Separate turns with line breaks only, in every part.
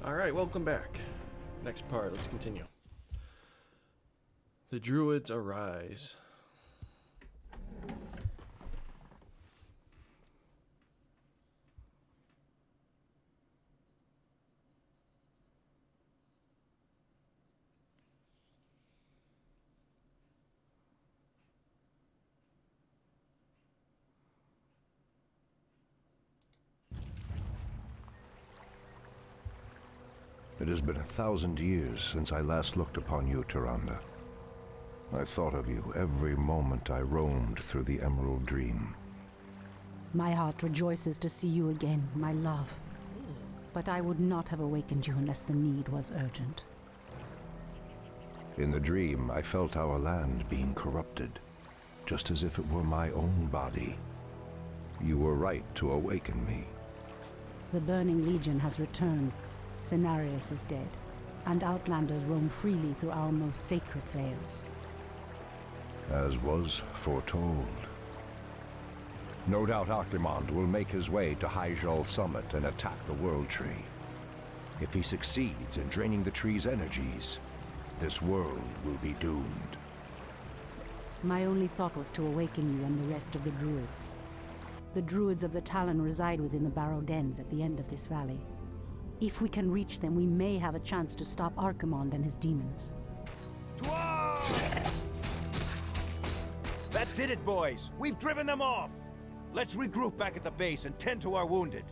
Alright, welcome back. Next part, let's continue. The Druids arise.
It has been 1,000 years since I last looked upon you, Tyrande. I thought of you every moment I roamed through the Emerald Dream.
My heart rejoices to see you again, my love. But I would not have awakened you unless the need was urgent.
In the dream, I felt our land being corrupted, just as if it were my own body. You were right to awaken me.
The Burning Legion has returned. Cenarius is dead, and Outlanders roam freely through our most sacred vales.
As was foretold. No doubt Archimonde will make his way to Hyjal Summit and attack the World Tree. If he succeeds in draining the tree's energies, this world will be doomed.
My only thought was to awaken you and the rest of the Druids. The Druids of the Talon reside within the Barrow Dens at the end of this valley. If we can reach them, we may have a chance to stop Archimonde and his demons.
That did it, boys! We've driven them off! Let's regroup back at the base and tend to our wounded.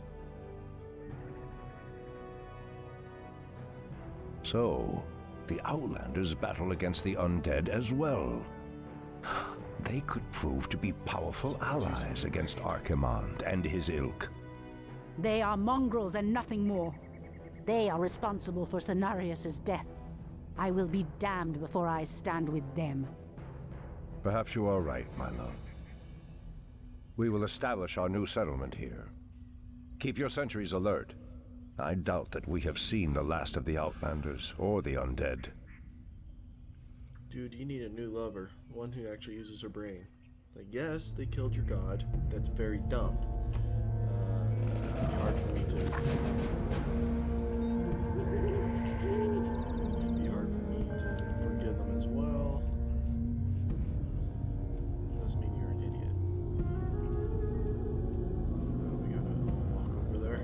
So, the Outlanders battle against the undead as well. They could prove to be powerful allies against Archimonde and his ilk.
They are mongrels and nothing more. They are responsible for Cenarius' death. I will be damned before I stand with them.
Perhaps you are right, my love. We will establish our new settlement here. Keep your sentries alert. I doubt that we have seen the last of the Outlanders or the undead.
Dude, you need a new lover. One who actually uses her brain. Like, yes, they killed your god. That's very dumb. It'd be hard for me to... It'd be hard for me to forgive them as well. Doesn't mean you're an idiot. We gotta walk over there.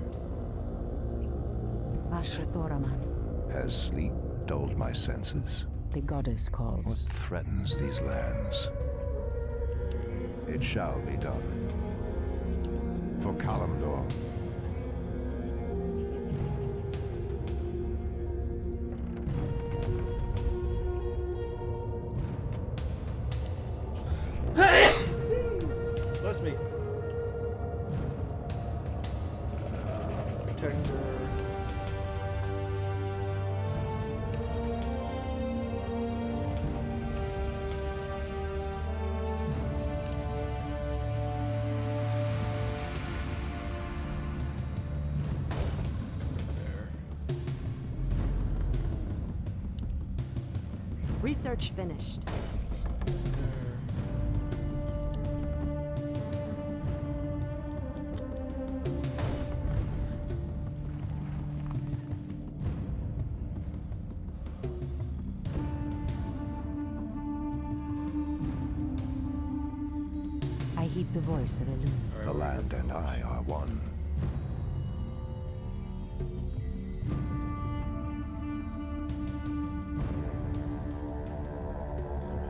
Ashra Thoraman,
Has sleep dulled my senses?
the goddess
What
calls.
threatens these lands? It shall be done. For Kalimdor.
Bless me. Protector.
Research finished.
I heed the voice of Elune.
The land and I are one.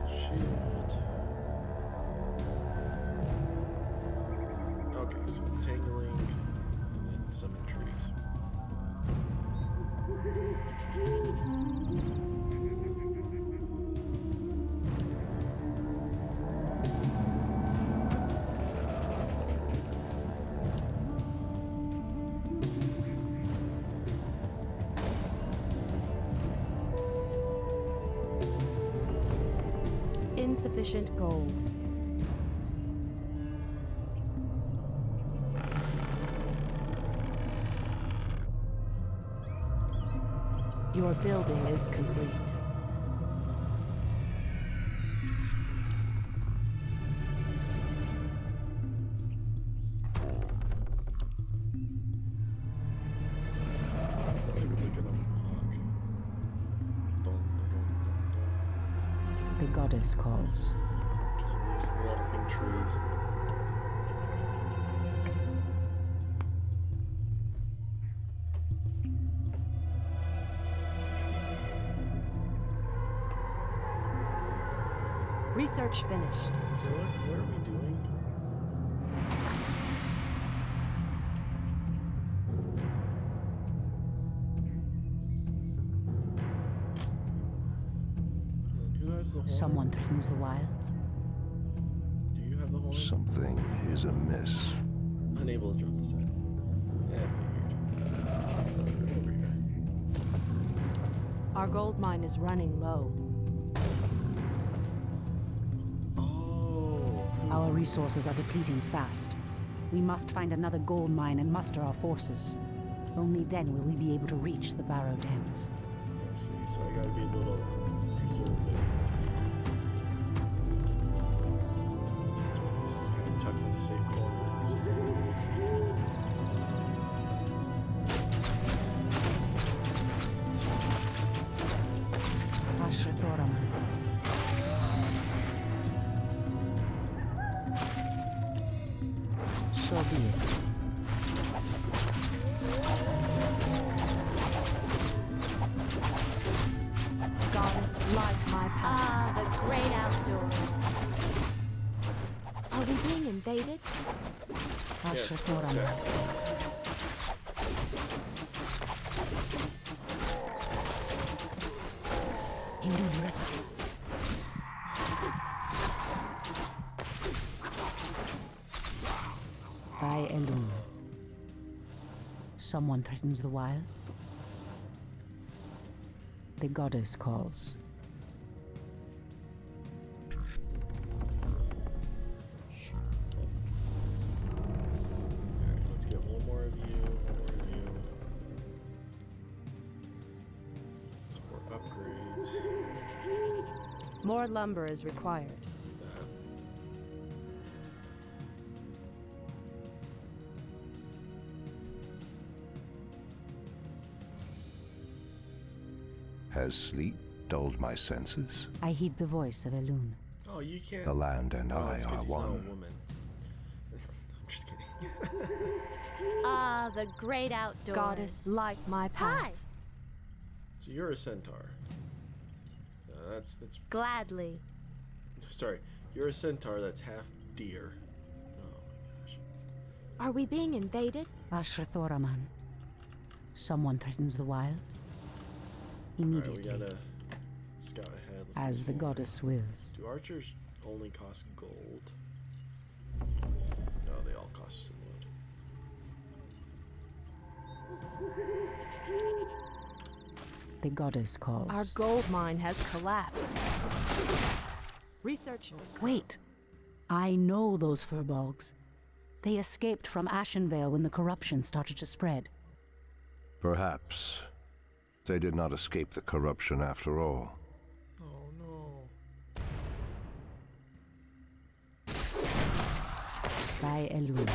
Shield. Okay, so tangling and then summon trees.
Insufficient gold. Your building is complete.
Maybe we can
The goddess calls.
Just these lumping trees.
Research finished.
So what are we doing? And who has the horn?
Someone threatens the wilds.
Do you have the horn?
Something is amiss.
Unable to drop the sign. Yeah, I figured. Over here.
Our gold mine is running low.
Oh.
Our resources are depleting fast. We must find another gold mine and muster our forces. Only then will we be able to reach the Barrow Dens.
I see. So I gotta be a little conservative. That's why this is kind of tucked in a safe corner.
Ashrathoraman. So be it.
Goddess, light my path.
Ah, the great outdoors. Are we being invaded?
Yes,
Ashrathoraman.
check.
Hindu River. By Elun. Someone threatens the wilds. The goddess calls.
Alright, let's get one more of you, one more of you. For upgrades.
More lumber is required.
That.
Has sleep dulled my senses?
I heed the voice of Elun.
Oh, you can't.
The land and
Oh,
I
it's 'cause
are
he's not a
one.
woman. I'm just kidding.
Ah, the great outdoors.
Goddess, light my path.
Hi.
So you're a centaur. That's
Gladly.
sorry. You're a centaur that's half deer. Oh my gosh.
Are we being invaded?
Ashrathoraman. Someone threatens the wilds.
Alright, we
Immediately,
gotta scout ahead. Let's
as
look
the
here.
goddess wills.
Do archers only cost gold? No, they all cost some wood.
The goddess calls.
Our gold mine has collapsed. Research.
Wait! I know those furbolgs. They escaped from Ashenvale when the corruption started to spread.
Perhaps they did not escape the corruption after all.
Oh no.
By Elun.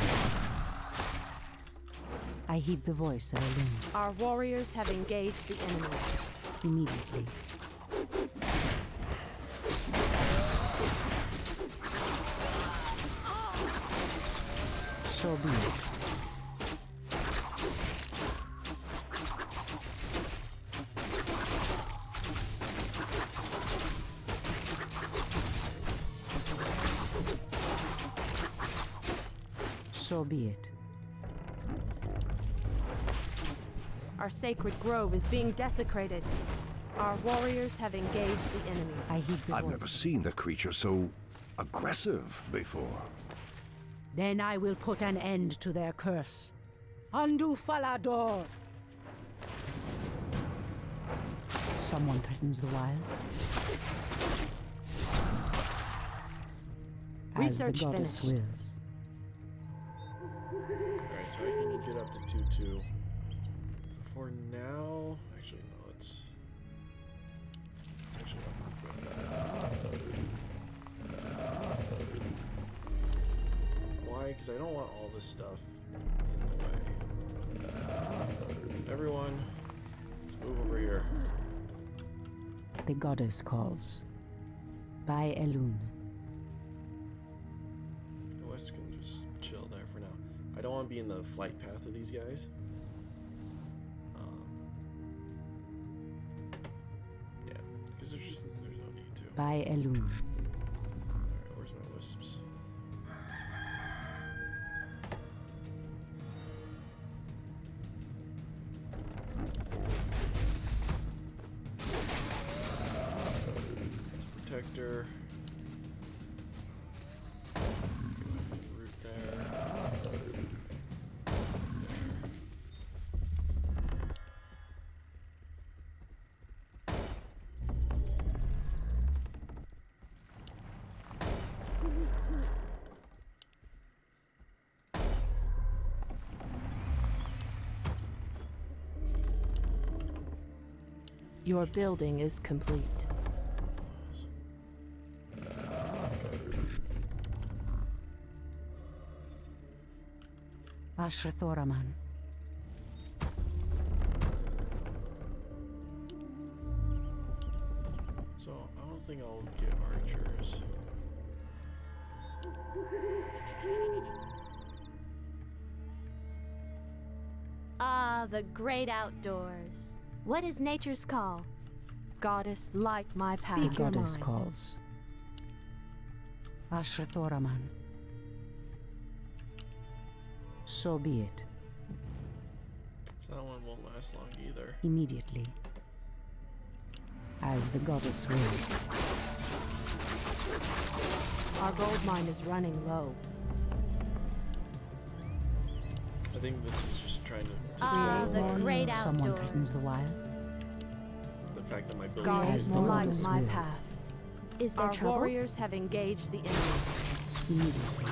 I heed the voice of Elun.
Our warriors have engaged the enemy.
Immediately. So be it. So be it.
Our sacred grove is being desecrated. Our warriors have engaged the enemy.
I heed the
I've
voice.
never seen the creature so aggressive before.
Then I will put an end to their curse. Undo Falador! Someone threatens the wilds. As the
Research
goddess
finished.
wills.
Alright, so I can get up to 2-2. For now, actually no, it's actually why? Because I don't want all this stuff in the way. So everyone, let's move over here.
The goddess calls. By Elune.
The West can just chill there for now. I don't want to be in the flight path of these guys. Yeah, because there's no need to.
By Elune.
Alright, where's my wisps? Protector. Root there.
Your building is complete.
Ashrathoraman.
So I don't think I'll get archers.
Ah, the great outdoors. What is nature's call?
Goddess, light my path.
The
Speak your
goddess
mind.
calls. Ashrathoraman. So be it.
So that one won't last long either.
Immediately. As the goddess wills.
Our gold mine is running low.
I think this is just trying to
Ah,
do
the
wise.
great
Someone
outdoors.
threatens the wilds.
The fact that my building
Goddess,
As
is
the
light
goddess
my
wills.
path.
Is there
Our
trouble?
warriors have engaged the enemy.
Immediately.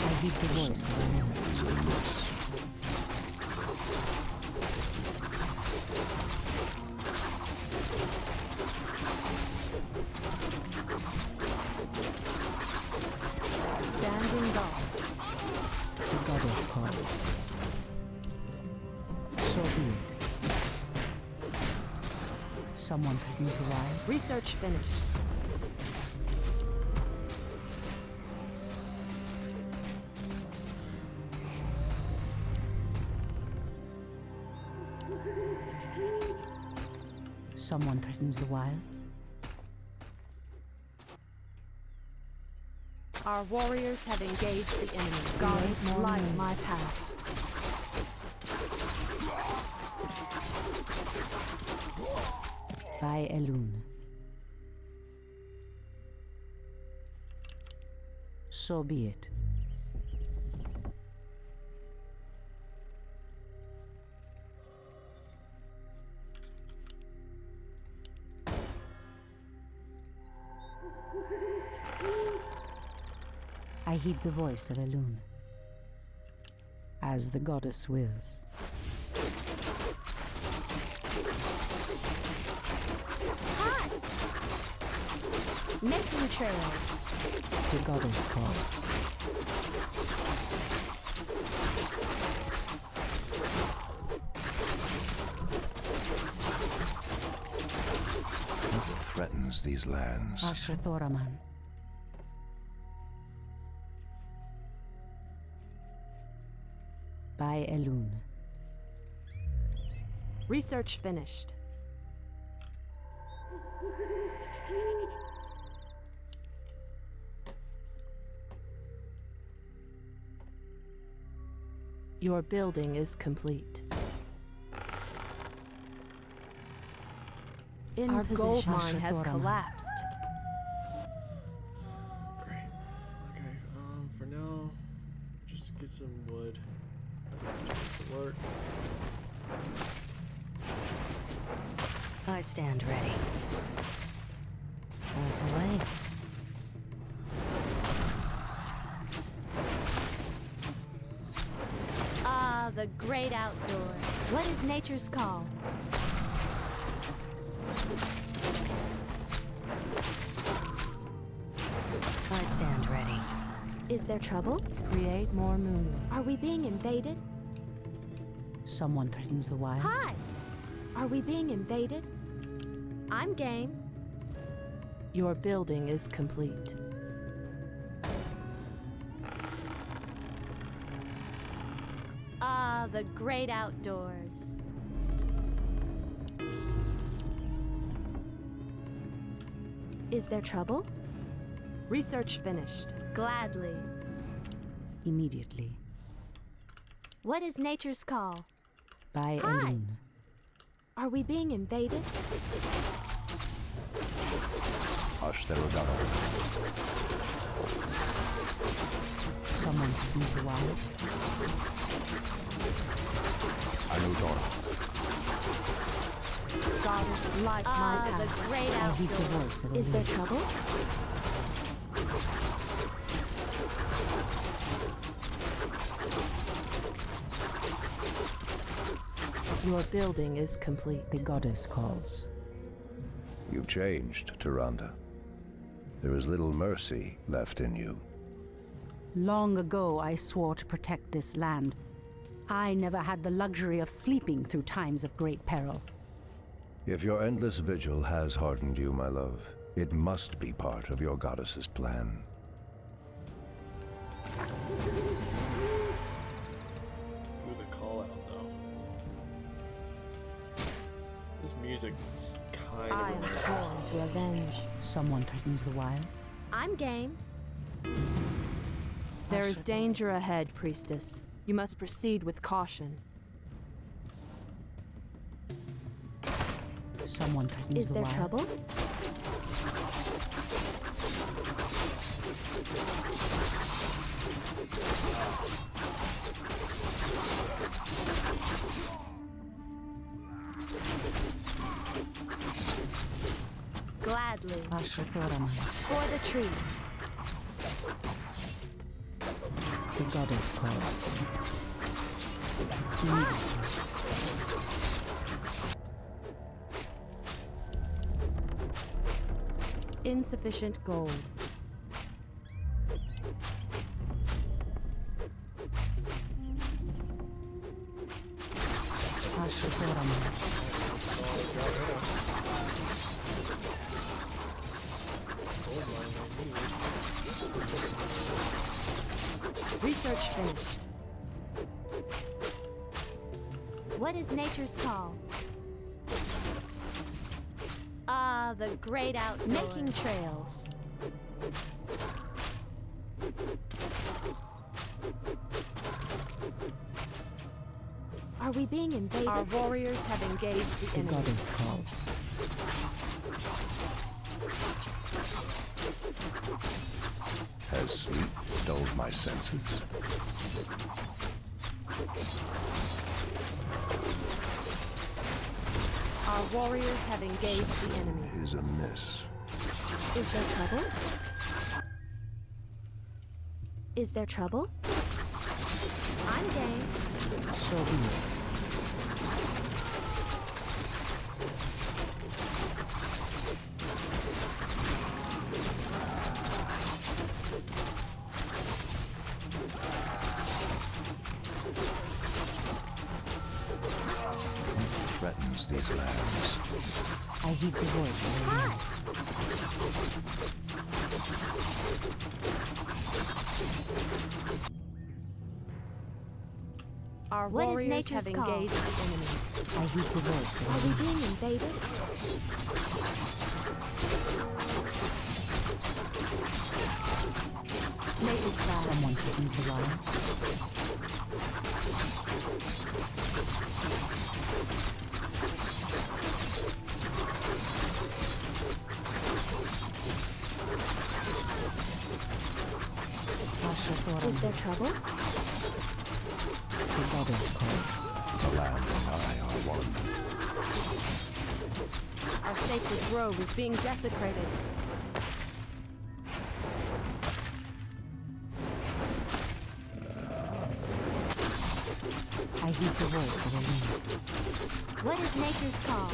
I heed the voice of the Lord.
Standing guard.
The goddess calls. So be it. Someone threatens the wild.
Research finished.
Someone threatens the wilds.
Our warriors have engaged the enemy. Goddess,
more
light
moon.
my path.
By Elune. So be it. I heed the voice of Elune. As the goddess wills.
Hi! Making trails.
The goddess calls.
What threatens these lands?
Ashrathoraman. By Elune.
Research finished. Your building is complete.
In
Our gold
position.
mine has
Ashrathoraman.
collapsed.
Great. Okay, for now, just get some wood. As much as to work.
I stand ready. Point the way.
Ah, the great outdoors. What is nature's call?
I stand ready.
Is there trouble?
Create more moonlight.
Are we being invaded?
Someone threatens the wild.
Hi!
Are we being invaded? I'm game.
Your building is complete.
Ah, the great outdoors.
Is there trouble?
Research finished.
Gladly.
Immediately.
What is nature's call?
By
Hi.
Elune.
Are we being invaded?
Someone threatens the wild.
Goddess, light my
Ah, the
path.
great
I heed the
outdoors.
voice of
Is there
Elune.
trouble?
Your building is complete.
The goddess calls.
You've changed, Tyrande. There is little mercy left in you.
Long ago, I swore to protect this land. I never had the luxury of sleeping through times of great peril.
If your endless vigil has hardened you, my love, it must be part of your goddess's plan.
Ooh, the call out though. This music's kind
I
of
am
relaxing.
sworn to avenge.
Someone threatens the wilds.
I'm game.
There is danger ahead, priestess. You must proceed with caution.
Someone threatens
Is
the
there
wilds.
trouble?
Gladly.
Ashrathoram.
For the trees.
The goddess calls.
Insufficient gold.
Ashrathoram.
Research finished.
What is nature's call? Ah, the great outdoors.
Making trails. Are we being invaded?
Our warriors have engaged the
The
enemy.
goddess calls.
Has sleep dulled my senses?
Our warriors have engaged the enemy.
Is amiss.
Is there trouble? Is there trouble?
I'm game.
So be it.
Who threatens these lands?
I heed the voice of Elune.
Hi.
Our
What is
warriors
nature's
have
call?
engaged the enemy.
I heed the voice of
Are we
Elune.
being invaded?
Maple class.
Someone threatens the wilds. Ashrathoram.
Is there trouble?
The goddess calls.
The land and I are one.
Our sacred grove is being desecrated.
I heed the voice of Elune.
What is nature's call?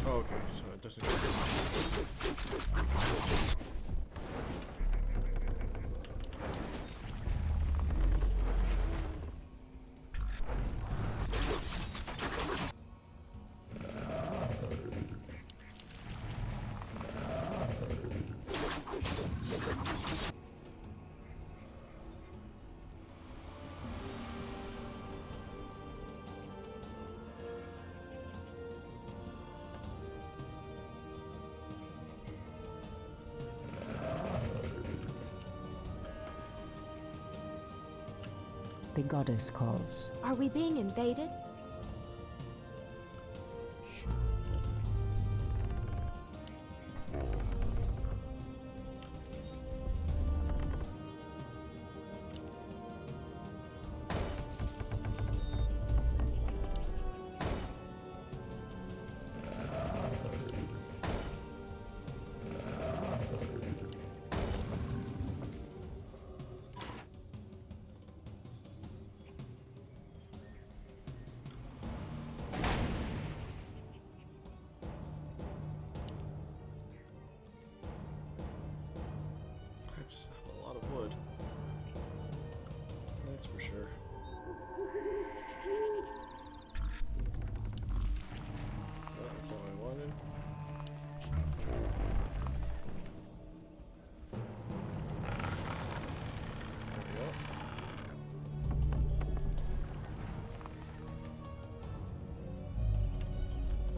Oh, okay, so it doesn't.
The goddess calls.
Are we being invaded?
I just have a lot of wood. That's for sure. That's all I wanted. There we go.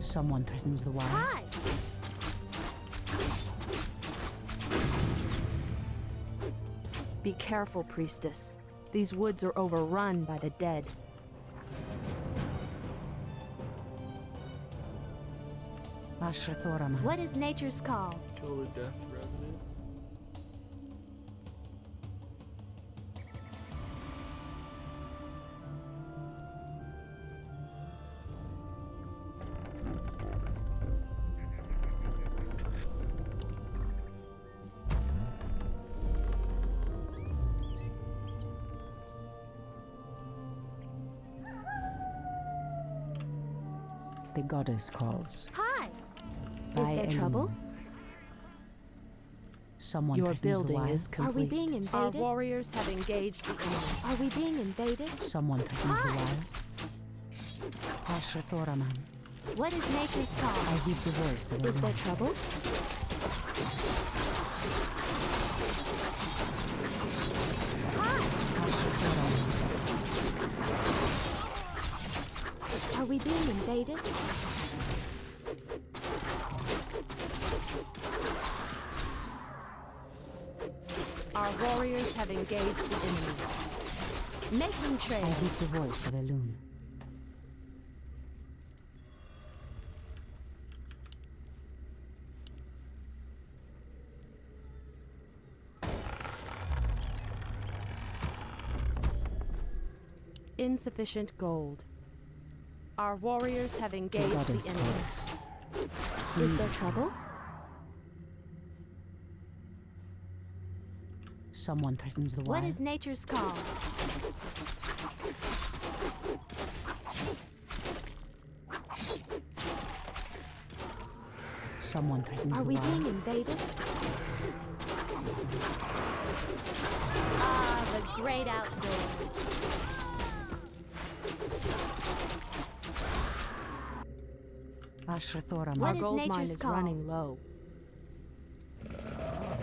Someone threatens the wild.
Hi!
Be careful, priestess. These woods are overrun by the dead.
Ashrathoraman.
What is nature's call?
Kill the death revenant.
The goddess calls.
Hi!
By
Is there trouble?
Elune. Someone
Your
threatens the
building
wild.
is complete.
Are we being
Our
invaded?
warriors have engaged the enemy.
Are we being invaded?
Someone threatens the
Hi.
wild. Ashrathoraman.
What is nature's
I
call?
heed the voice of
Is there
Elune.
trouble?
Hi!
Ashrathoraman.
Are we being invaded?
Our warriors have engaged the enemy.
Making
I
trails.
heed the voice of Elune.
Insufficient gold. Our warriors have
The
engaged
goddess
the enemy.
calls.
Is there trouble?
Someone threatens the
What
wild.
is nature's call?
Someone threatens
Are
the
we
wild.
being invaded?
Ah, the great outdoors.
Ashrathoraman.
What
Our
is
gold mine
nature's
is
call?
running low.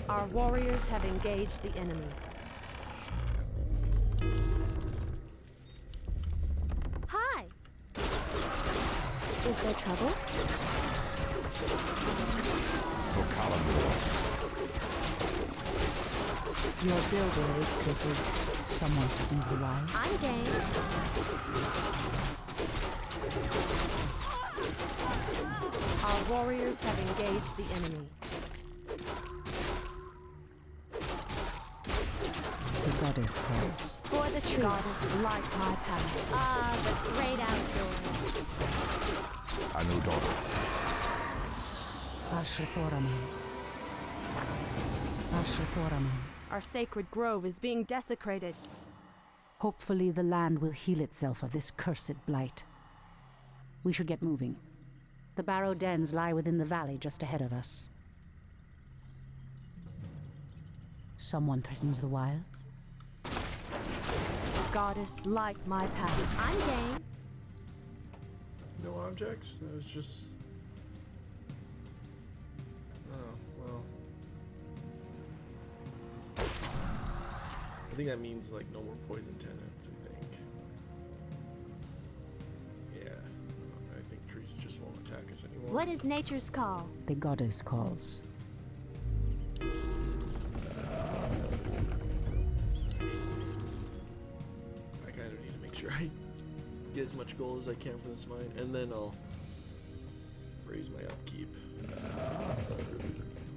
Our warriors have engaged the enemy.
Hi!
Is there trouble?
For Kalamur,
Your building is complete. Someone threatens the wild.
I'm game.
Our warriors have engaged the enemy.
The goddess calls.
For the tree.
Goddess, light my path.
Ah, the great outdoors.
Anudora,
Ashrathoraman. Ashrathoraman.
Our sacred grove is being desecrated.
Hopefully the land will heal itself of this cursed blight. We should get moving. The barrow dens lie within the valley just ahead of us. Someone threatens the wilds.
Goddess, light my path.
I'm game.
No objects? That was just... Oh, well. I think that means, like, no more poison tenants, I think. Yeah. I think trees just won't attack us anymore.
What is nature's call?
The goddess calls.
I kind of get as much gold as I can from this mine, and then I'll raise my upkeep.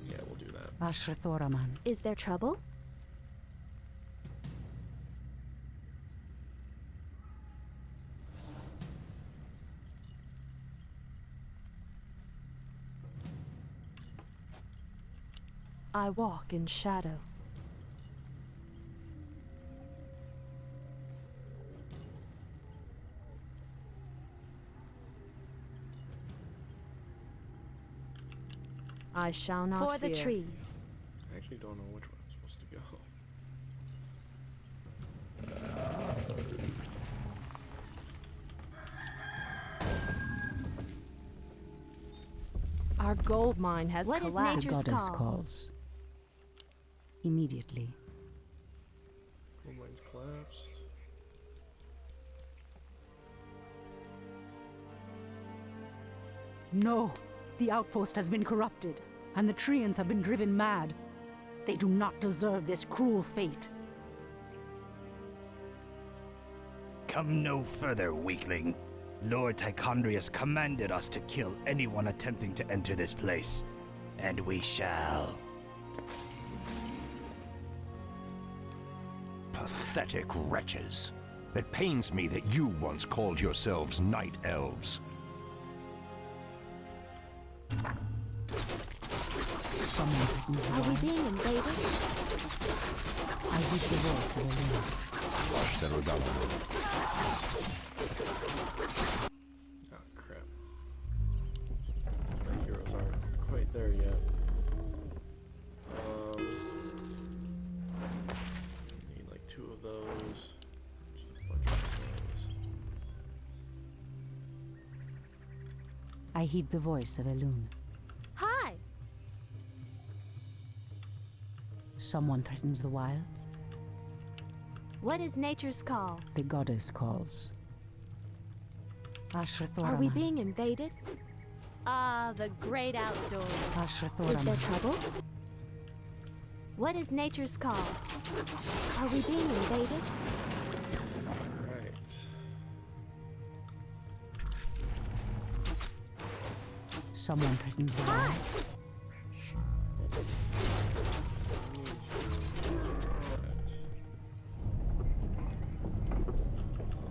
Yeah, we'll do that.
Ashrathoraman.
Is there trouble? I walk in shadow. I shall not
For
fear.
the trees.
I actually don't know which way I'm supposed to go.
Our gold mine has
What is
collapsed.
The
nature's
goddess
call?
calls. Immediately.
Oh, mine's collapsed.
No! The outpost has been corrupted, and the Treants have been driven mad. They do not deserve this cruel fate.
Come no further, weakling. Lord Tichondrius commanded us to kill anyone attempting to enter this place, and we shall.
Pathetic wretches. It pains me that you once called yourselves night elves.
Someone threatens the
Are we
wild.
being invaded?
I hear the voice of Elena.
Wash the rebellion.
Oh, crap. My heroes aren't quite there yet. Need like 2 of those. Just a bunch of those.
I heed the voice of Elune.
Hi!
Someone threatens the wilds.
What is nature's call?
The goddess calls. Ashrathoraman.
Are we being invaded? Ah, the great outdoors.
Ashrathoraman.
Is there trouble? What is nature's call? Are we being invaded?
Right.
Someone threatens the
Hi!
wilds.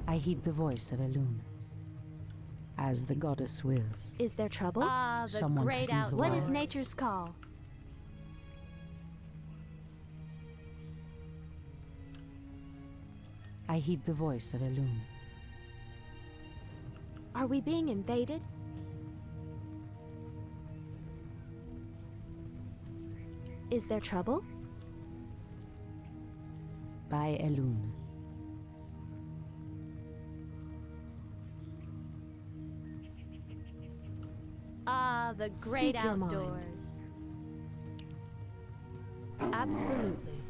I heed the voice of Elune. As the goddess wills.
Is there trouble?
Ah, the
Someone
great
threatens the
outdoors. What is
wilds.
nature's call?
I heed the voice of Elune.
Are we being invaded? Is there trouble?
By Elune.
Ah, the great
Speak your mind.
outdoors.
Absolutely.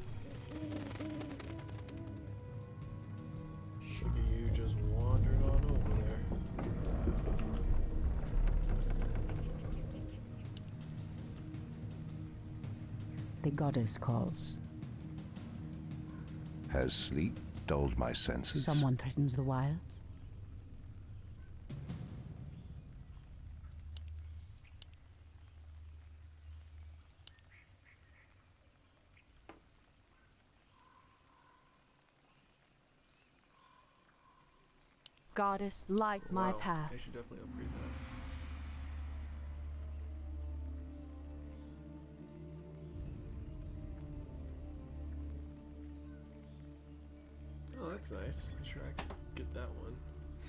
Look at you just wandering on over there.
The goddess calls.
Has sleep dulled my senses?
Someone threatens the wilds.
Goddess, light my
Wow,
path.
I should definitely upgrade that. Oh, that's nice. I'm sure I could get that one.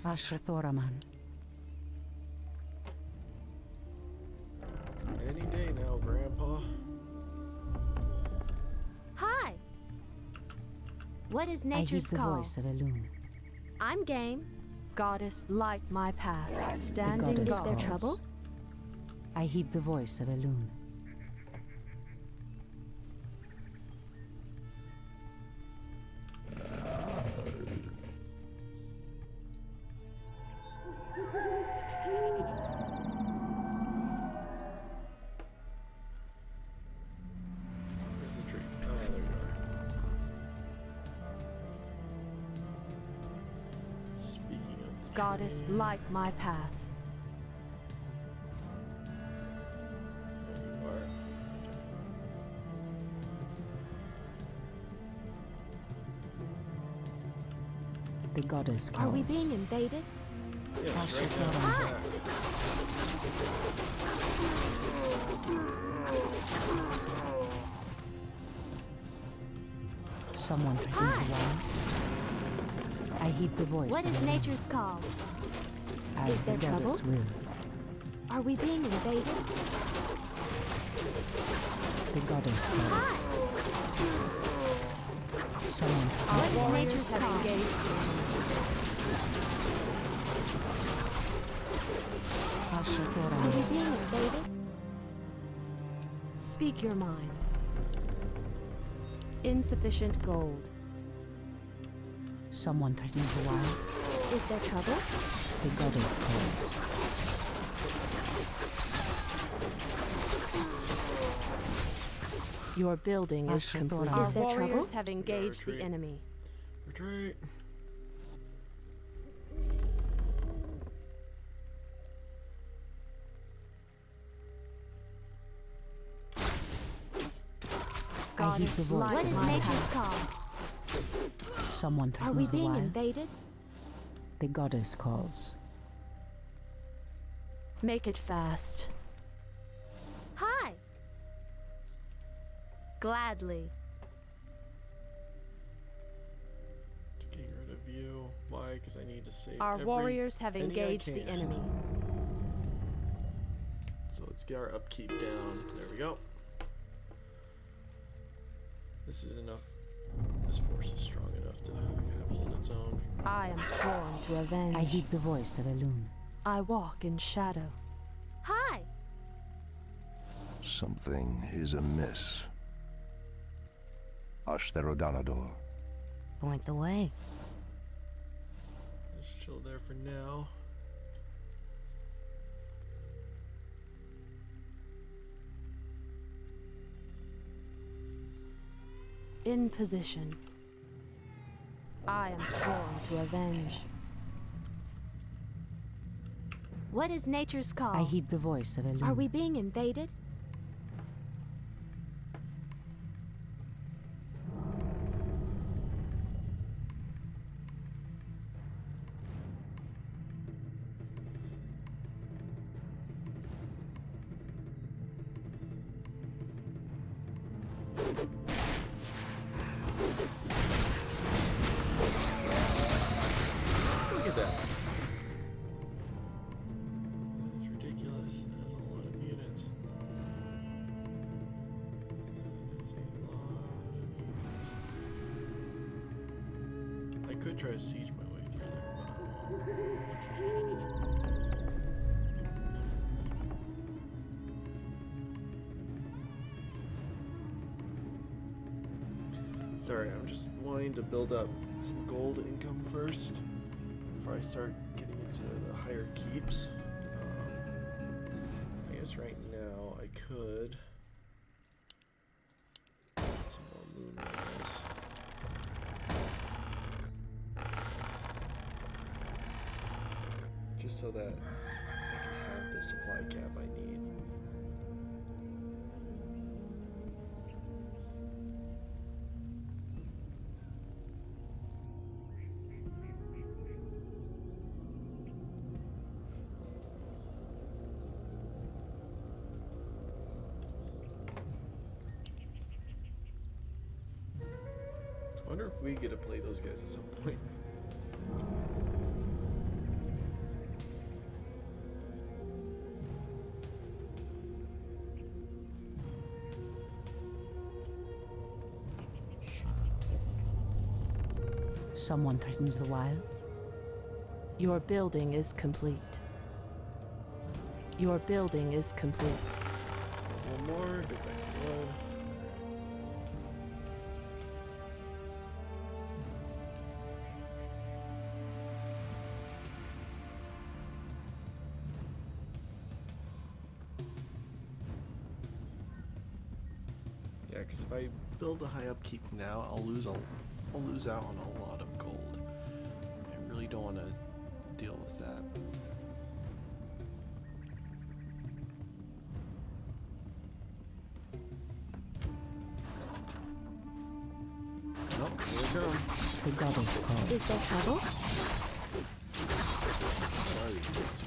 Ashrathoraman.
Any day now, Grandpa.
Hi! What is
I heed
nature's
the
call?
voice of Elune.
I'm game.
Goddess, light my path. Standing
goddess
Is there
guard.
calls.
trouble?
I heed the voice of Elune.
Where's the tree? Oh, there you are. Speaking of the
Goddess, light my path.
Alright.
The goddess calls.
Are we being invaded?
Yes, right now.
Hi.
Someone threatens the wall. I heed the voice.
What
of
is
the
nature's call?
as
is
the
there
goddess
trouble?
wills.
Are we being invaded?
The goddess calls. Someone
Our
What is
warriors
nature's
have
call?
engaged the enemy.
Are we being invaded?
Speak your mind. Insufficient gold.
Someone threatens the wild.
Is there trouble?
The goddess calls.
Your building is
Asher
complete.
Thora.
Our
Is there
warriors
trouble?
have engaged the
retreat.
enemy.
Retreat.
I heed
Goddess,
the voice
light
What
of
is
my
my
nature's
path.
call?
Someone
Are we
threatens the
being
wild.
invaded?
The goddess calls.
Make it fast.
Hi.
Gladly.
Just getting rid of you. Why? Because I need to save
Our
every
warriors have
penny I
engaged the
can.
enemy.
So let's get our upkeep down. There we go. This is enough. This force is strong enough to kind of hold its own.
I am sworn to avenge.
I heed the voice of Elune.
I walk in shadow.
Hi.
Something is amiss. Ashtherodanador.
Point the way.
Just chill there for now.
In position. I am sworn to avenge.
What is nature's call?
I heed the voice of Elune.
Are we being invaded?
Look at that. That's ridiculous. That is a lot of units. That is a lot of units. I could try to siege my way through there, but... Sorry, I'm just wanting to build up some gold income first before I start getting into the higher keeps. I guess right now I could get some more moon rays. Just so that I can have the supply cap I need. I wonder if we get to play those guys at some point.
Someone threatens the wilds.
Your building is complete. Your building is complete.
One more, get back to wood. Yeah, because if I build a high upkeep now, I'll lose out on a lot of gold. I really don't want to deal with that. Oh, here we go.
The goddess calls.
Is there trouble?
What are these things?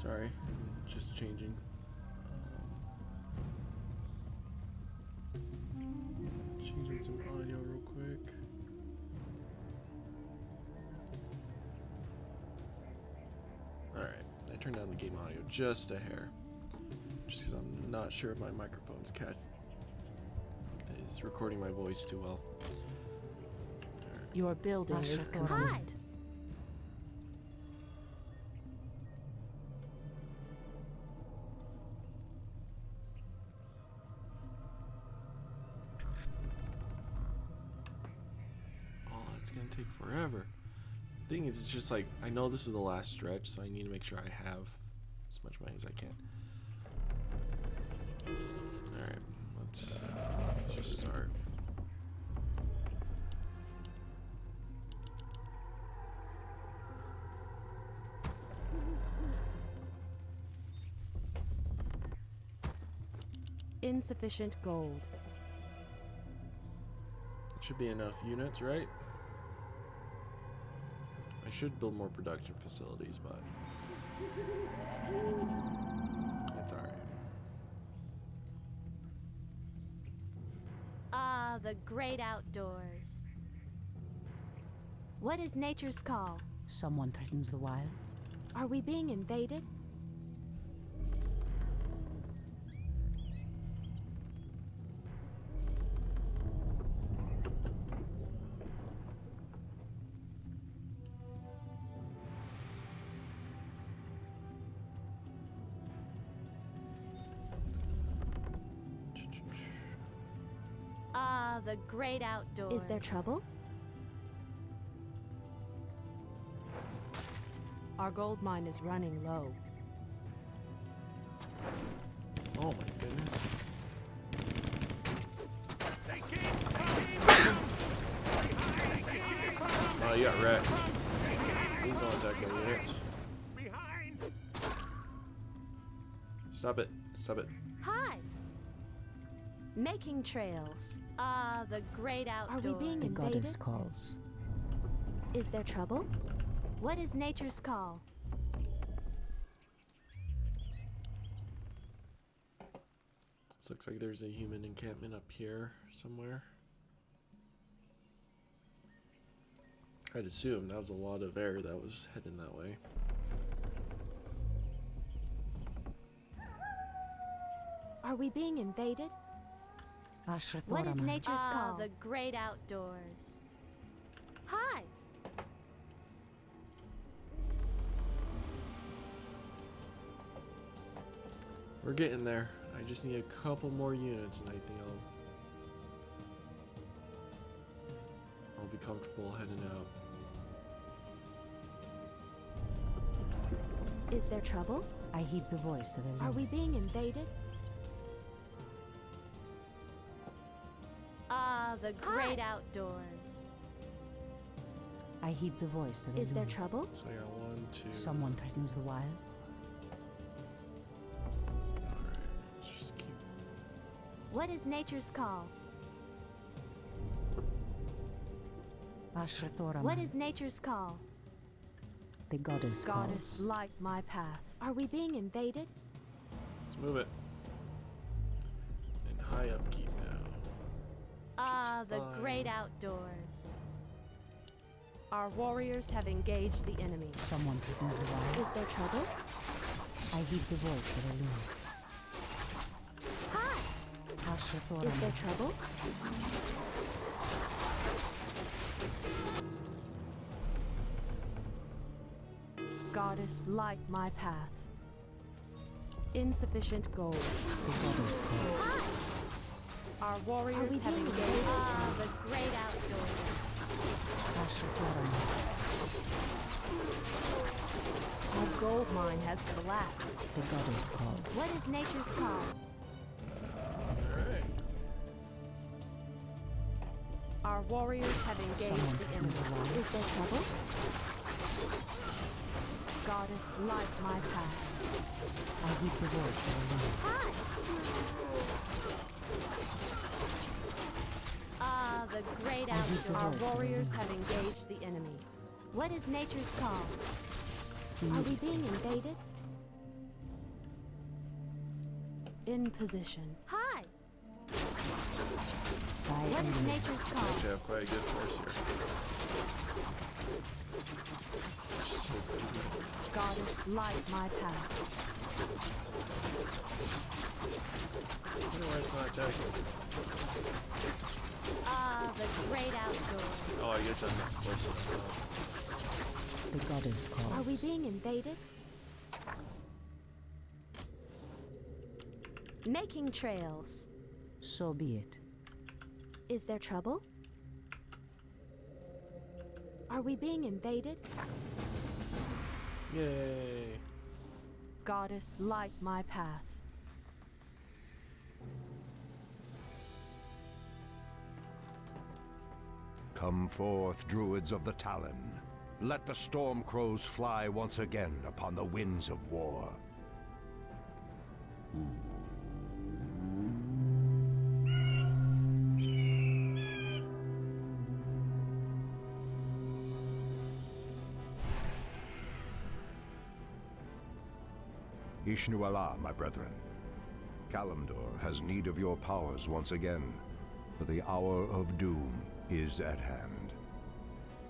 Sorry, just changing. Changing some audio real quick. Alright, I turned down the game audio just a hair. Just because I'm not sure if my microphone's is recording my voice too well.
Your building is complete.
Hi.
It's gonna take forever. The thing is, it's just like, I know this is the last stretch, so I need to make sure I have as much money as I can. Alright, let's just start.
Insufficient gold.
Should be enough units, right? I should build more production facilities, but it's alright.
Ah, the great outdoors. What is nature's call?
Someone threatens the wilds.
Are we being invaded?
Ah, the great outdoors.
Is there trouble? Our gold mine is running low.
Oh my goodness. Oh, you got wrecked. Please don't attack my units. Stop it. Stop it.
Hi. Making trails. Ah, the great outdoors.
Are we being
The
invaded?
goddess calls.
Is there trouble? What is nature's call?
This looks like there's a human encampment up here somewhere. I'd assume that was a lot of air that was heading that way.
Are we being invaded?
What is nature's call?
Ah,
The great outdoors. Hi.
We're getting there. I just need a couple more units and I think I'll be comfortable heading out.
Is there trouble?
I heed the voice of Elena.
Are we being invaded?
Ah, the great outdoors.
I heed the voice of
Is there
Elena.
trouble?
So I got 1, 2.
Someone threatens the wilds.
Alright, just keep.
What is nature's call? What is nature's call?
The goddess
Goddess,
calls.
light my path. Are we being invaded?
Let's move it. And high upkeep now.
Ah, the
fine.
great outdoors.
Our warriors have engaged the enemy.
Someone threatens the wilds.
Is there trouble?
I heed the voice of Elena.
Hi.
Is there trouble? Goddess, light my path. Insufficient gold.
The goddess calls.
Hi.
Our warriors have engaged.
Ah, the great outdoors.
Our gold mine has collapsed.
The goddess calls.
What is nature's call?
Alright.
Our warriors have engaged
Someone
the
comes
enemy.
along.
Is there trouble?
Goddess, light my path.
I heed the voice of a woman.
Hi! Ah, the great
I heed the
outdoors.
Our
voice of a
warriors
woman.
have engaged the enemy.
What is nature's call? Are we being invaded?
In position.
Hi!
By
What is
enemy.
nature's call?
Actually, I have quite a good force here. So good.
Goddess, light my path.
I don't know why it's not attacking.
Ah, the great outdoors.
Oh, I guess I'm not close enough.
The goddess calls.
Are we being invaded? Making trails.
So be it.
Is there trouble? Are we being invaded?
Yay.
Goddess, light my path.
Come forth, druids of the Talon. Let the storm crows fly once again upon the winds of war. Ishnu Allah, my brethren. Kalimdor has need of your powers once again, for the hour of doom is at hand.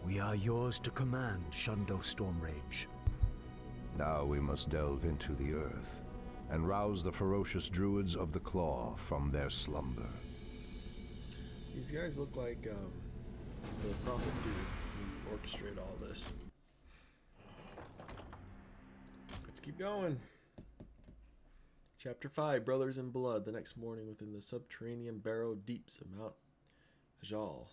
We are yours to command, Shundo Stormrage.
Now we must delve into the earth and rouse the ferocious druids of the Claw from their slumber.
These guys look like the prophet dude who orchestrated all this. Let's keep going. Chapter 5, Brothers in Blood, the next morning within the subterranean barrow deeps of Mount Hajal.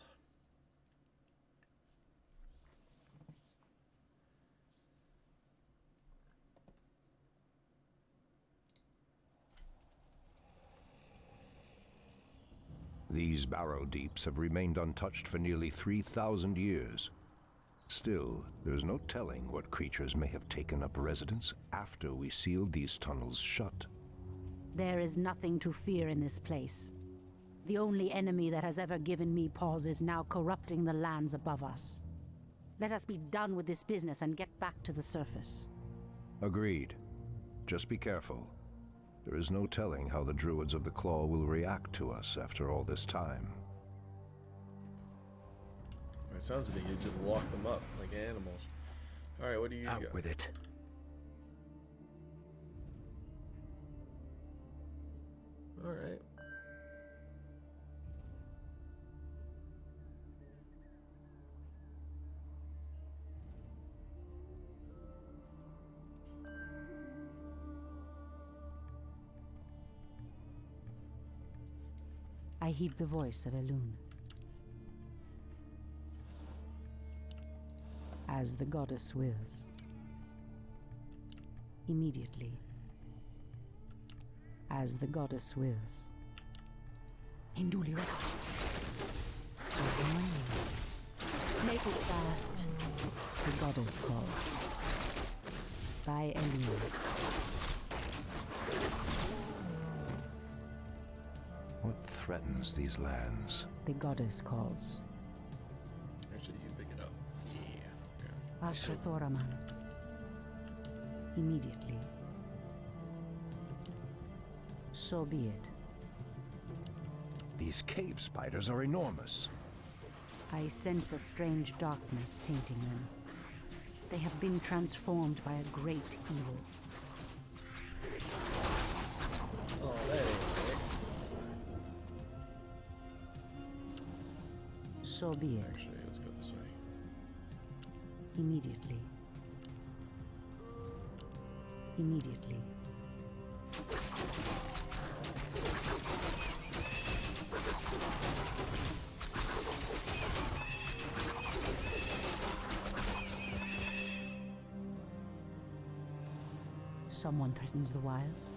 These barrow deeps have remained untouched for nearly 3,000 years. Still, there's no telling what creatures may have taken up residence after we sealed these tunnels shut.
There is nothing to fear in this place. The only enemy that has ever given me pause is now corrupting the lands above us. Let us be done with this business and get back to the surface.
Agreed. Just be careful. There is no telling how the druids of the Claw will react to us after all this time.
It sounds like you just lock them up like animals. Alright, what do you got?
Out with it.
Alright.
I heed the voice of Elune. As the goddess wills. Immediately. As the goddess wills. Induli Reka.
Make it fast.
The goddess calls. By Elune.
What threatens these lands?
The goddess calls.
Actually, you pick it up. Yeah.
Asher Thoraman. Immediately. So be it.
These cave spiders are enormous.
I sense a strange darkness tainting them. They have been transformed by a great evil.
Oh, that ain't right.
So be it.
Actually, let's go this way.
Immediately. Immediately. Someone threatens the wilds.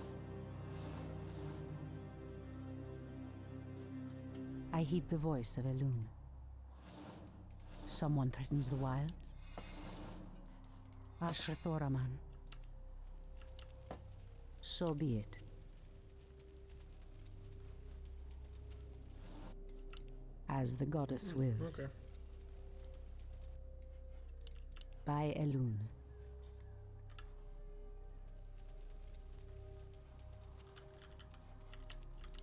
I heed the voice of Elune. Someone threatens the wilds. Ashrathoraman. So be it. As the goddess wills.
Okay.
By Elune.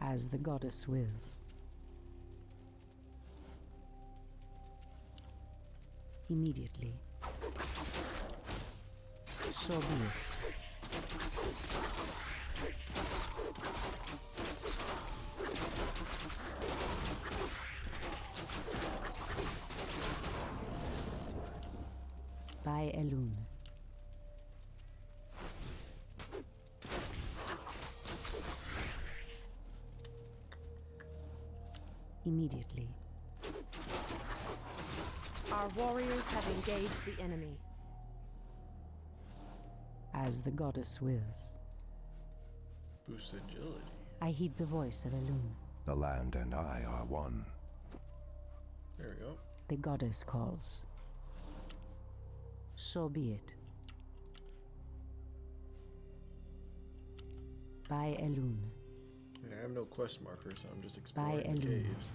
As the goddess wills. Immediately. So be it. By Elune. Immediately.
Our warriors have engaged the enemy.
As the goddess wills.
Boost agility.
I heed the voice of Elune.
The land and I are one.
There we go.
The goddess calls. So be it. By Elune.
Yeah, I have no quest marker, so I'm just exploring the
Elune.
caves.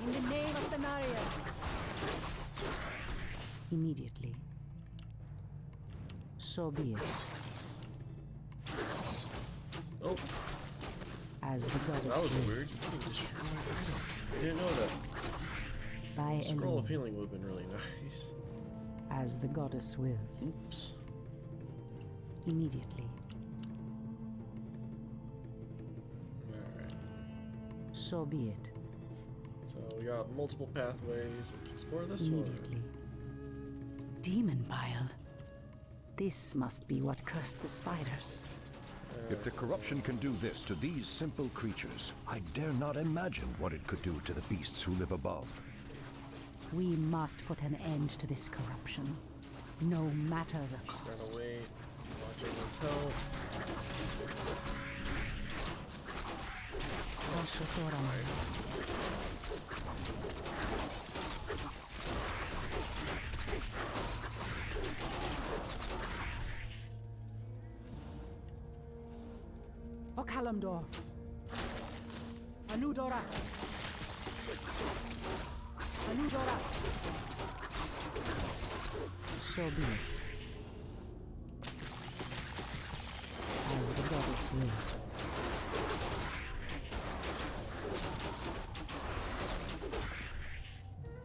In the name of Thanarius.
Immediately. So be it.
Oh,
As the goddess
that was
wills.
weird. You can destroy items. I didn't know that.
By
Scroll of
Elune.
healing would have been really nice.
As the goddess wills.
Oops.
Immediately.
Alright.
So be it.
So we got multiple pathways. Let's explore this
Immediately. Demon bile. This must be what cursed the spiders.
If the corruption can do this to these simple creatures, I dare not imagine what it could do to the beasts who live above.
We must put an end to this corruption, no matter the
one. Just
cost.
gotta wait. Watch everyone's health.
Okalamdor. Anudora. Anudora. So be it. As the goddess wills.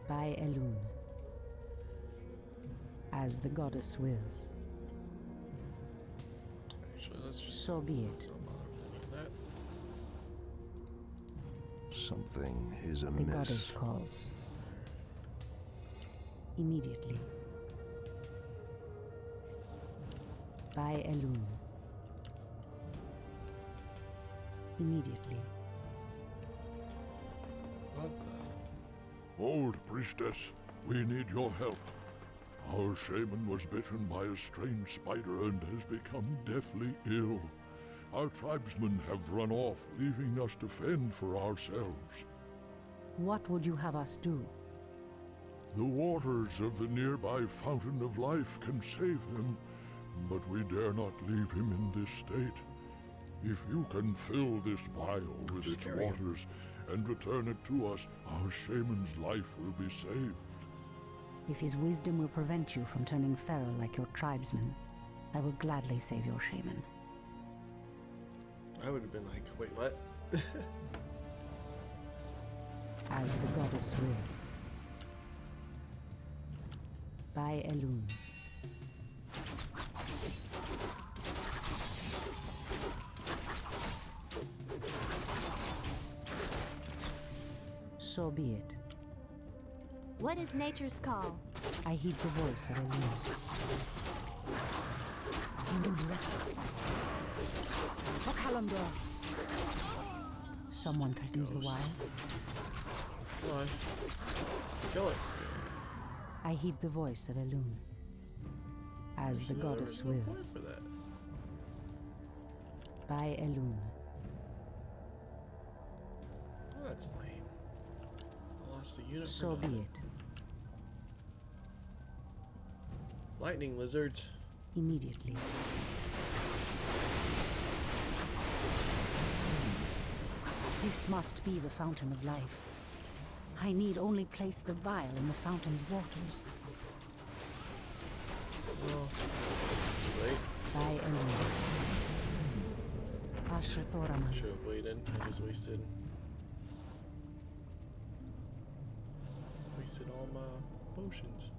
By Elune. As the goddess wills.
Actually, let's just
So be it.
don't bother with any of that.
Something is
The
amiss.
goddess calls. Immediately. By Elune. Immediately.
What the?
Old priestess, we need your help. Our shaman was bitten by a strange spider and has become deathly ill. Our tribesmen have run off, leaving us to fend for ourselves.
What would you have us do?
The waters of the nearby Fountain of Life can save him, but we dare not leave him in this state. If you can fill this vial with its
carry him.
waters and return it to us, our shaman's life will be saved.
If his wisdom will prevent you from turning feral like your tribesmen, I will gladly save your shaman.
I would have been like, wait, what?
As the goddess wills. By Elune. So be it.
What is nature's call?
I heed the voice of Elune. Someone threatens the wild.
Come on. Kill it.
I heed the voice of Elune. As the goddess wills.
For that.
By Elune.
Oh, that's lame. I lost the unit.
So be it.
Lightning lizards.
Immediately. This must be the fountain of life. I need only place the vial in the fountain's waters.
Well, wait.
By Elune. Ashrathoraman.
Should have waited. I just wasted all my potions.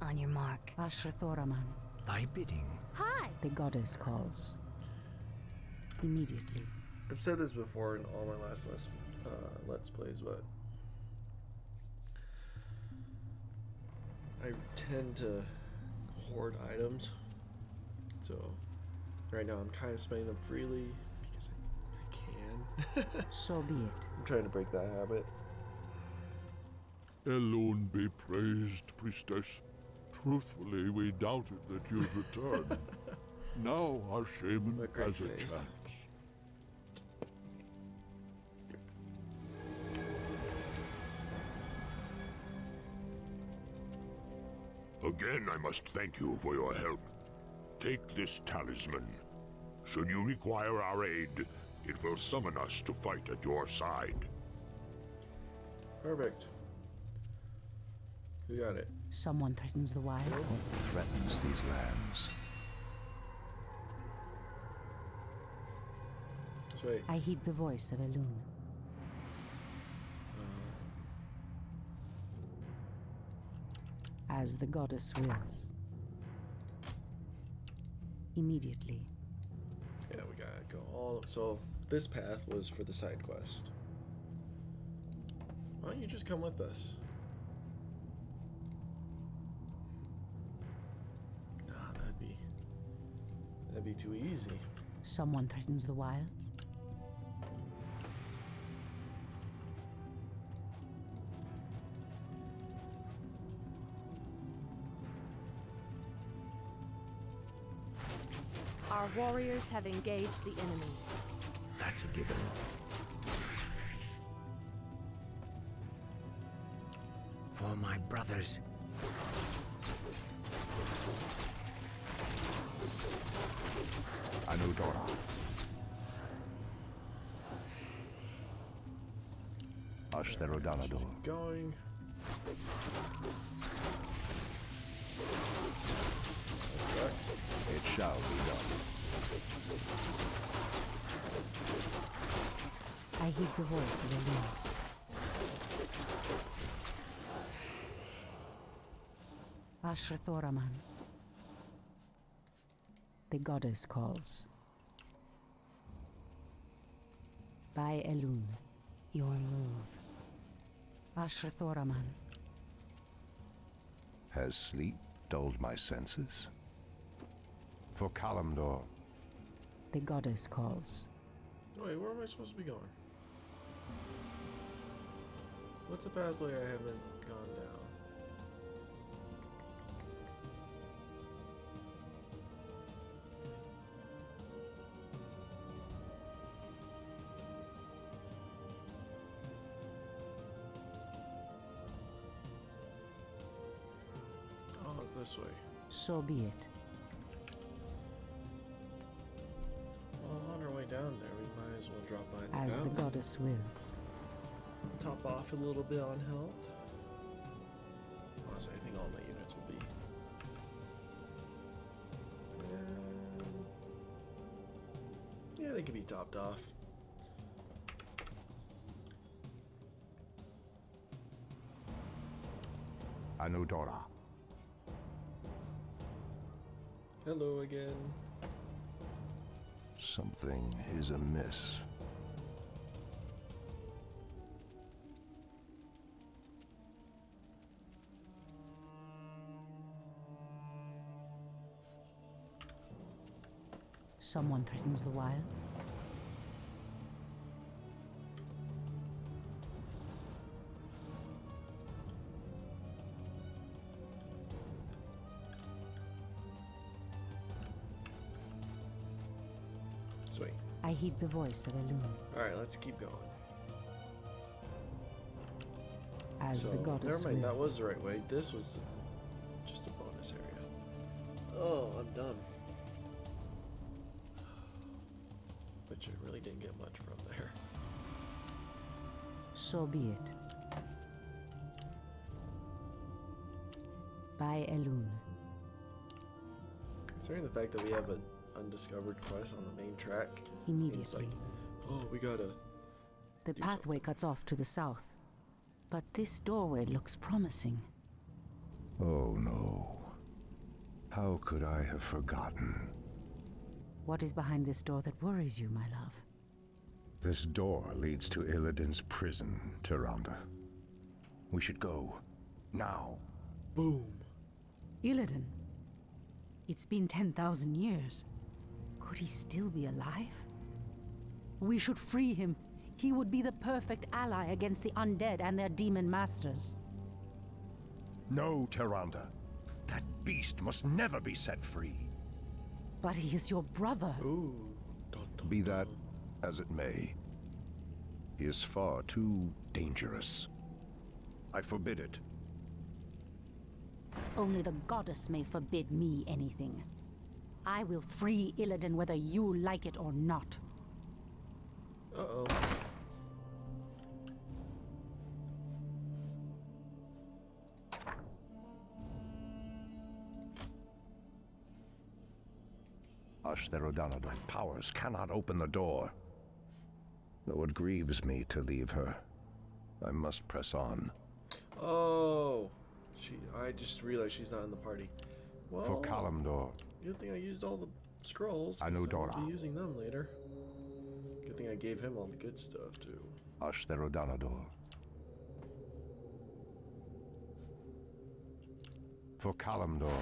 On your mark. Ashrathoraman.
Thy bidding.
Hi!
The goddess calls. Immediately.
I've said this before in all my last Let's Plays, but I tend to hoard items. So right now I'm kind of spending them freely because I can.
So be it.
I'm trying to break that habit.
Elune be praised, priestess. Truthfully, we doubted that you'd return. Now our shaman
What great
has a
faith.
chance.
Again, I must thank you for your help. Take this talisman. Should you require our aid, it will summon us to fight at your side.
Perfect. Who got it?
Someone threatens the wild.
What threatens these lands?
That's right.
I heed the voice of Elune. As the goddess wills. Immediately.
Yeah, we gotta go all. So this path was for the side quest. Why don't you just come with us? Nah, that'd be too easy.
Someone threatens the wilds.
Our warriors have engaged the enemy.
That's a given. For my brothers.
Anudora. Ashtherodalador.
Keep going. That sucks.
It shall be done.
I heed the voice of Elune. Ashrathoraman. The goddess calls. By Elune. Your move. Ashrathoraman.
Has sleep dulled my senses? For Kalimdor.
The goddess calls.
Wait, where am I supposed to be going? What's a pathway I haven't gone down? Oh, it's this way.
So be it.
Well, on our way down there, we might as well drop by the
As the
fountain.
goddess wills.
Top off a little bit on health. Honestly, I think all my units will be. Yeah, they can be topped off.
Anudora.
Hello again.
Something is amiss.
Someone threatens the wilds.
Sweet.
I heed the voice of Elune.
Alright, let's keep going.
As
So,
the goddess
never mind, that
wills.
was the right way. This was just a bonus area. Oh, I'm done. But you really didn't get much from there.
So be it. By Elune.
Considering the fact that we have an undiscovered quest on the main track, it's
Immediately.
like, oh, we gotta.
The
do
pathway
something.
cuts off to the south. But this doorway looks promising.
Oh no. How could I have forgotten?
What is behind this door that worries you, my love?
This door leads to Illidan's prison, Tyrande. We should go. Now.
Boom.
Illidan? It's been 10,000 years. Could he still be alive? We should free him. He would be the perfect ally against the undead and their demon masters.
No, Tyrande. That beast must never be set free.
But he is your brother.
Ooh. Dun, dun,
Be that
dun.
as it may, he is far too dangerous. I forbid it.
Only the goddess may forbid me anything. I will free Illidan whether you like it or not.
Uh-oh.
Ashtherodanadon powers cannot open the door. Though it grieves me to leave her, I must press on.
Oh. I just realized she's not in the party. Well,
For Kalimdor,
good thing I used all the scrolls. 'cause
Anudora.
I'll be using them later. Good thing I gave him all the good stuff, too.
Ashtherodanador. For Kalimdor.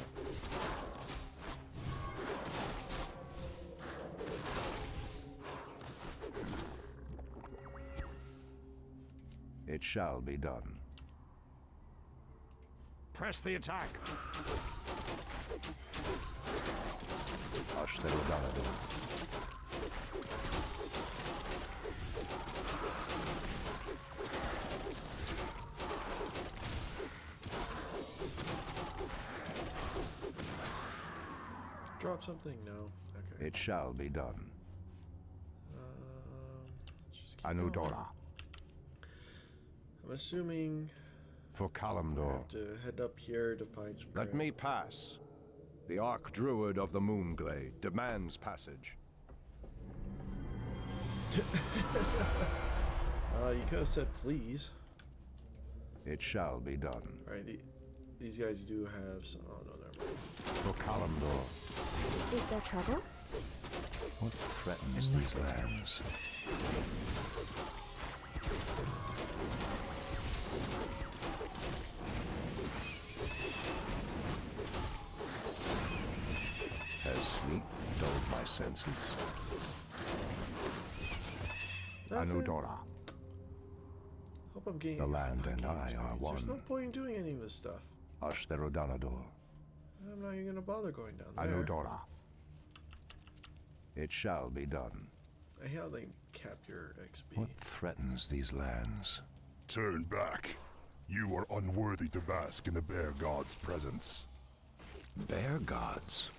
It shall be done. Press the attack! Ashtherodanador.
Drop something? No. Okay.
It shall be done.
Just keep going.
Anudora.
I'm assuming
For
I
Kalimdor.
have to head up here to find some
Let
crap.
me pass. The Archdruid of the Moonglade demands passage.
You could have said please.
It shall be done.
Alright, these guys do have some. Oh, no, never mind.
For Kalimdor.
Is there trouble?
What threatens these lands? Has sleep dulled my senses?
Nothing.
Anudora.
Hope I'm getting.
The land
I'm
and
getting
I are
experience. There's no
one.
point in doing any of this stuff.
Ashtherodanador.
I'm not even gonna bother going down there.
Anudora. It shall be done.
I hate how they cap your XP.
What threatens these lands?
Turn back. You are unworthy to bask in the bear god's presence.
Bear gods?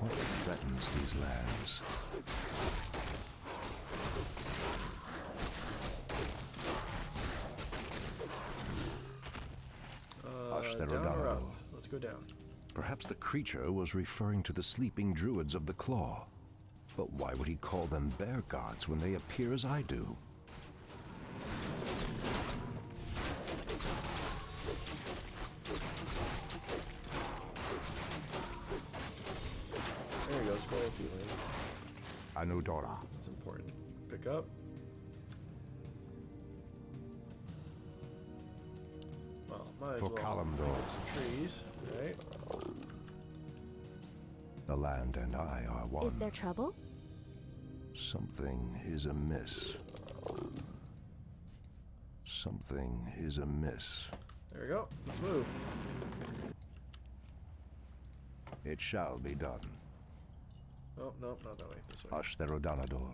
What threatens these lands?
Down or up? Let's go down.
Perhaps the creature was referring to the sleeping druids of the Claw. But why would he call them bear gods when they appear as I do?
There you go, scroll of healing.
Anudora.
It's important. Pick up. Well, might as
For
well pick
Kalimdor.
up some trees, right?
The land and I are one.
Is there trouble?
Something is amiss. Something is amiss.
There we go. Let's move.
It shall be done.
Oh, no, not that way. This way.
Ashtherodanador.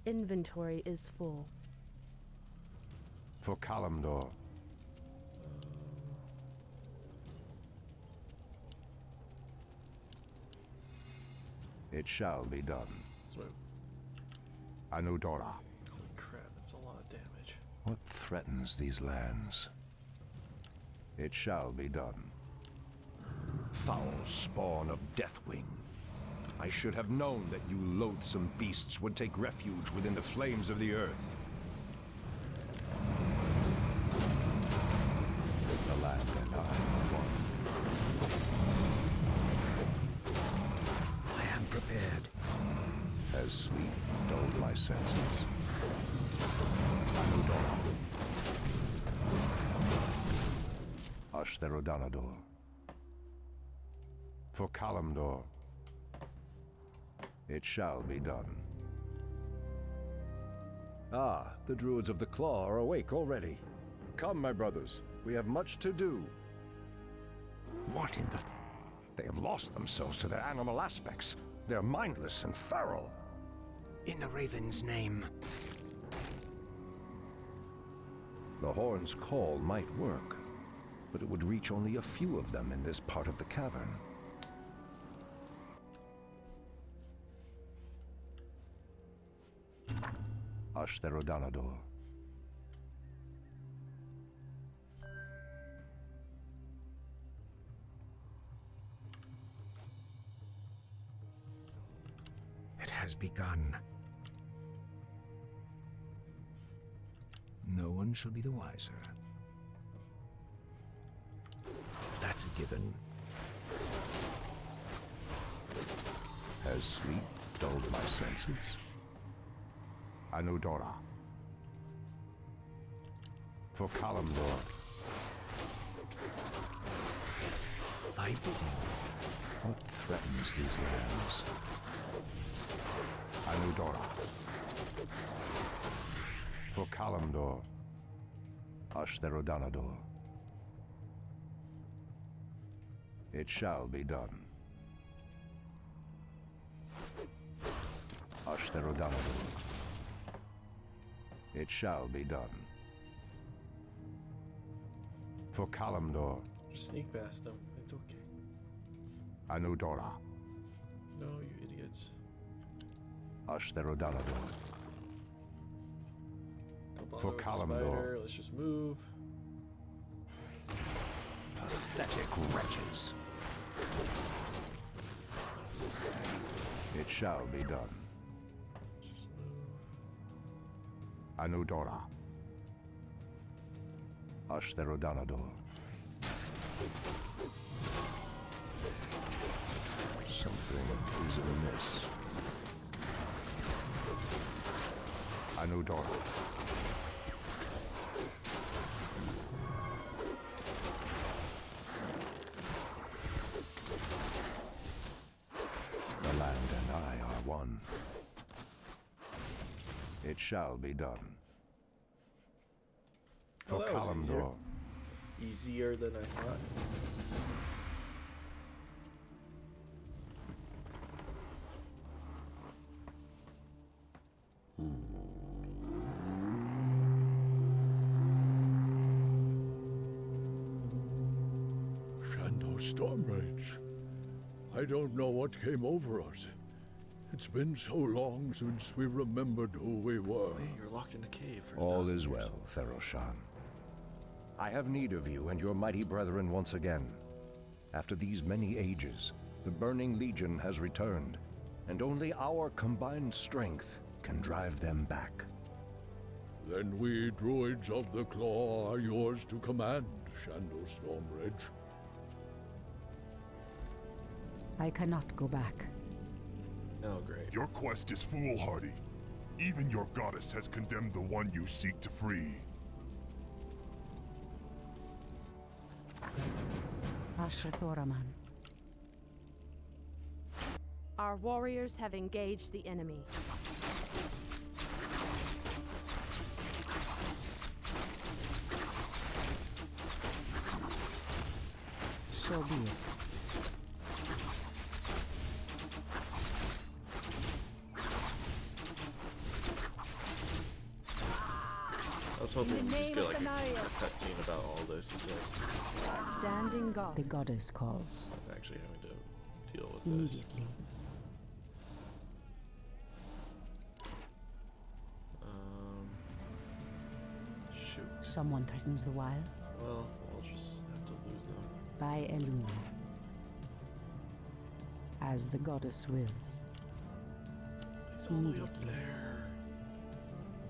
Inventory is full.
For Kalimdor. It shall be done.
Let's move.
Anudora.
Holy crap, that's a lot of damage.
What threatens these lands? It shall be done. Foul spawn of Deathwing. I should have known that you loathsome beasts would take refuge within the flames of the earth. The land and I are one.
I am prepared.
As sleep dulled my senses. Anudora. Ashtherodanador. For Kalimdor. It shall be done.
Ah, the Druids of the Claw are awake already. Come, my brothers, we have much to do.
What in the... They have lost themselves to their animal aspects. They're mindless and feral.
In the Raven's name.
The horn's call might work, but it would reach only a few of them in this part of the cavern. Ashtherodanador.
It has begun. No one shall be the wiser. That's a given.
Has sleep dulled my senses? Anudora. For Kalimdor.
Thy bidding.
What threatens these lands? Anudora. For Kalimdor. Ashtherodanador. It shall be done. Ashtherodanador. It shall be done. For Kalimdor.
Just sneak past them. It's okay.
Anudora.
No, you idiots.
Ashtherodanador.
Don't bother
For
with the
Kalimdor.
spider. Let's just move.
Pathetic wretches. It shall be done.
Just move.
Anudora. Ashtherodanador. Something is amiss. Anudora. The land and I are one. It shall be done. For
Oh, that was
Kalimdor.
Easier than I thought.
Shando's Stormrage. I don't know what came over us. It's been so long since we remembered who we were.
Hey, you're locked in a cave for
All
1,000
is
years.
well, Theroshan. I have need of you and your mighty brethren once again. After these many ages, the Burning Legion has returned, and only our combined strength can drive them back.
Then we Druids of the Claw are yours to command, Shando Stormrage.
I cannot go back.
Oh, great.
Your quest is foolhardy. Even your goddess has condemned the one you seek to free.
Ashrathoraman.
Our warriors have engaged the enemy.
So be it.
I was hoping
In
we'd
the
just
name
get
of
like a
Cenarius.
cutscene about all this instead of
Standing guard.
The goddess calls.
actually having to deal with this.
Immediately.
Shoot.
Someone threatens the wilds.
Well, we'll just have to lose them.
By Elune. As the goddess wills.
He's all the way up
Immediately.
there.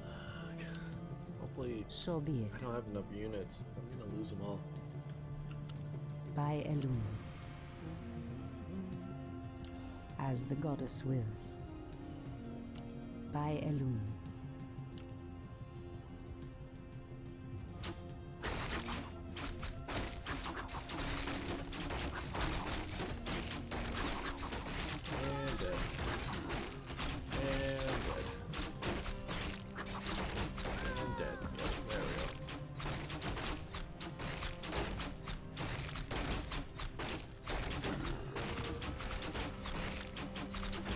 Ugh. Hopefully,
So be it.
I don't have enough units. I'm gonna lose them all.
By Elune. As the goddess wills. By Elune.
And dead. And dead. And dead. Yep, there we go.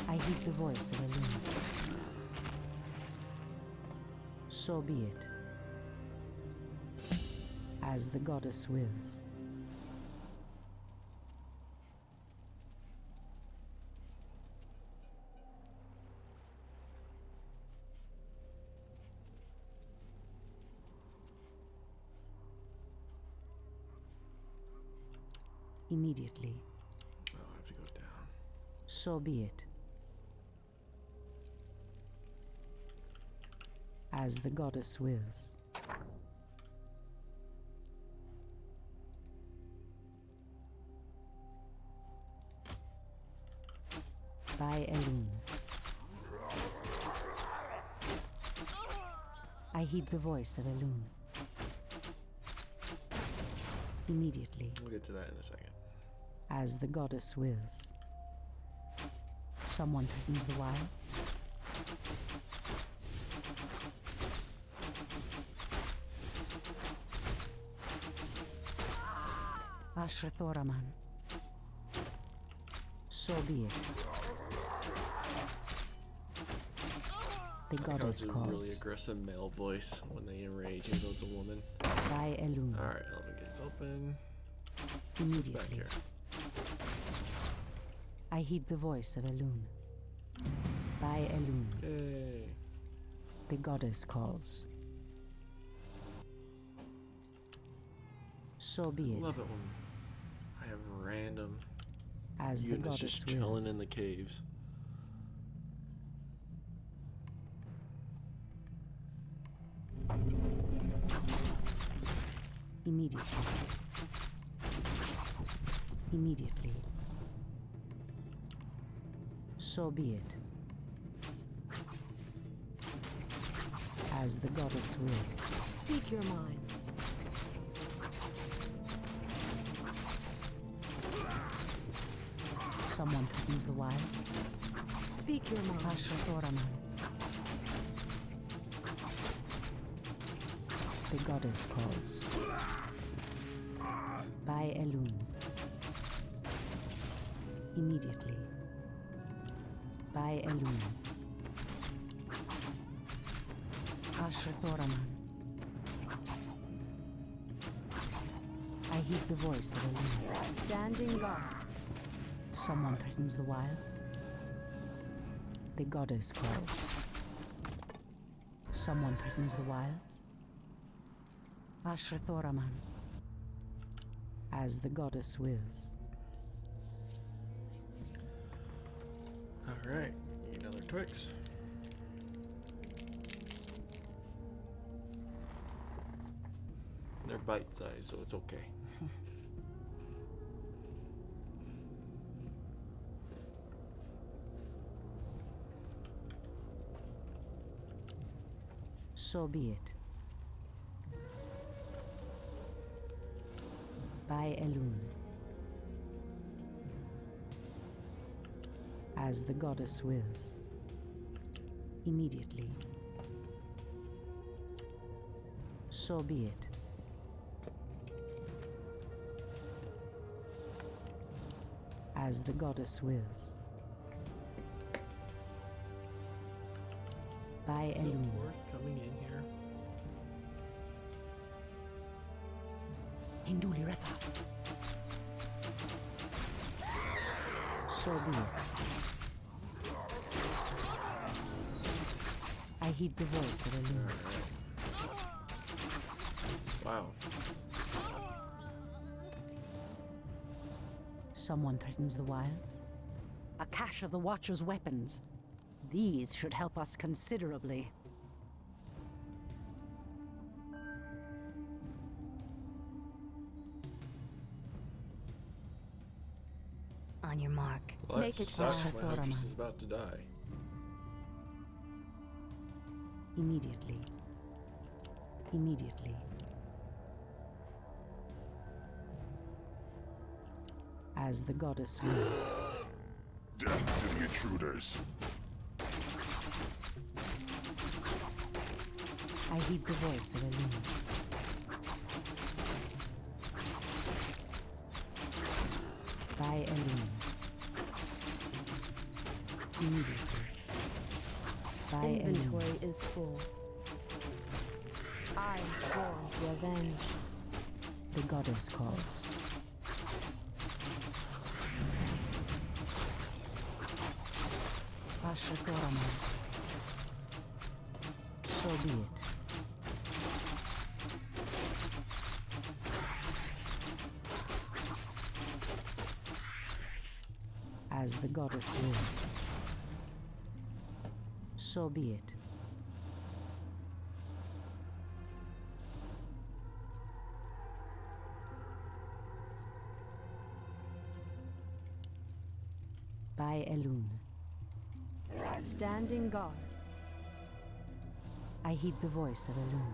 I heed the voice of Elune. So be it. As the goddess wills. Immediately.
Oh, I have to go down.
So be it. As the goddess wills. By Elune. I heed the voice of Elune. Immediately.
We'll get to that in a second.
As the goddess wills. Someone threatens the wilds. Ashrathoraman. So be it. The goddess
a
calls.
really aggressive male voice when they enrage, even though it's a woman.
By Elune.
Alright, Elven gates open. Who's back
Immediately.
here?
I heed the voice of Elune. By Elune.
Yay.
The goddess calls. So be it.
Love it when I have random
As the
units
goddess
just chilling
wills.
in the caves.
Immediately. Immediately. So be it. As the goddess wills.
Speak your mind.
Someone threatens the wild.
Speak your mind.
Ashrathoraman. The goddess calls. By Elune. Immediately. By Elune. Ashrathoraman. I heed the voice of Elune.
Standing guard.
Someone threatens the wilds. The goddess calls. Someone threatens the wilds. Ashrathoraman. As the goddess wills.
Alright, need another Twix. They're bite-sized, so it's okay.
So be it. By Elune. As the goddess wills. Immediately. So be it. As the goddess wills. By
Is it
Elune.
worth coming in here?
Hinduli Refa. So be it. I heed the voice of Elune.
Wow.
Someone threatens the wilds. A cache of the Watcher's weapons. These should help us considerably.
On your mark.
Well,
Make
that
it
sucks.
fast.
My Huntress is about to die.
Immediately. Immediately. As the goddess wills.
Death to the intruders.
I heed the voice of Elune. By Elune. Immediately. By
Inventory
Elune.
is full. I am sworn to avenge.
The goddess calls. Ashrakorama. So be it. As the goddess wills. So be it. By Elune.
Standing guard.
I heed the voice of Elune.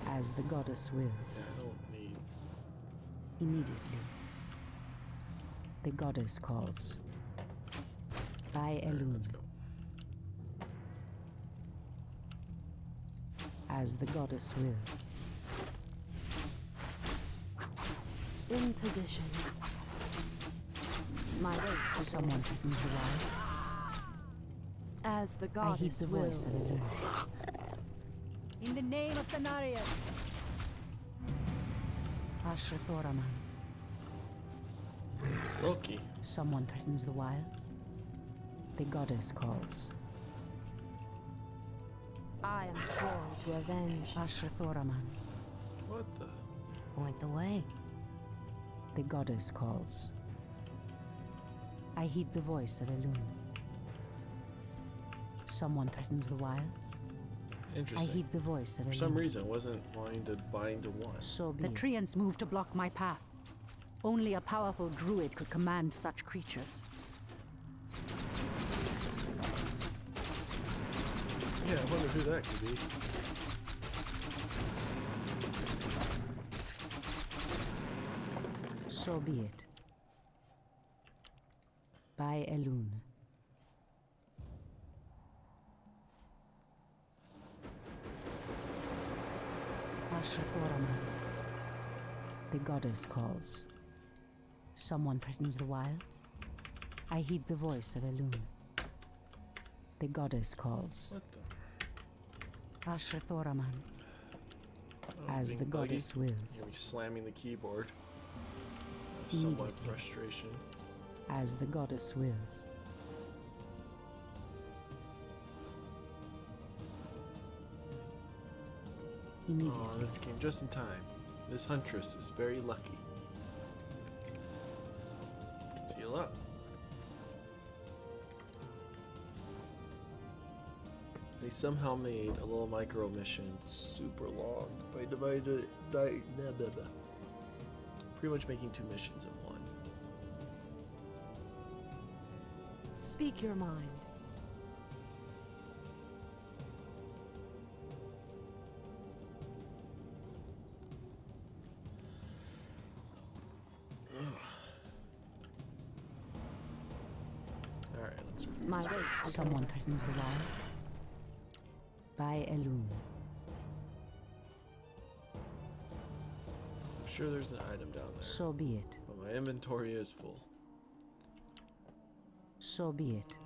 As the goddess wills.
Yeah, I don't need.
Immediately. The goddess calls. By Elune.
Let's go.
As the goddess wills.
In position. My way.
Someone threatens the wild.
As the
I heed
goddess
the voice of
wills.
Elune.
In the name of Cenarius.
Ashrathoraman.
Roki.
Someone threatens the wilds. The goddess calls.
I am sworn to avenge.
Ashrathoraman.
What the?
Point the way. The goddess calls. I heed the voice of Elune. Someone threatens the wilds. I
Interesting.
heed the voice of Elune.
For some reason, I wasn't wanting to bind to one.
So be the Treants moved to block my path. Only a powerful druid could command such creatures.
Yeah, I wonder who that could be.
So be it. By Elune. Ashrathoraman. The goddess calls. Someone threatens the wilds. I heed the voice of Elune. The goddess calls.
What the?
Ashrathoraman.
Oh,
As
being
the
buggy.
goddess wills.
You're gonna be slamming the keyboard. Somewhat
Immediately.
frustration.
As the goddess wills. Immediately.
Oh, this came just in time. This Huntress is very lucky. Let's heal up. They somehow made a little micro mission super long by divided pretty much making 2 missions in one.
Speak your mind.
Alright, let's read.
My way.
Someone threatens the wild. By Elune.
I'm sure there's an item down there.
So be it.
But my inventory is full.
So be it.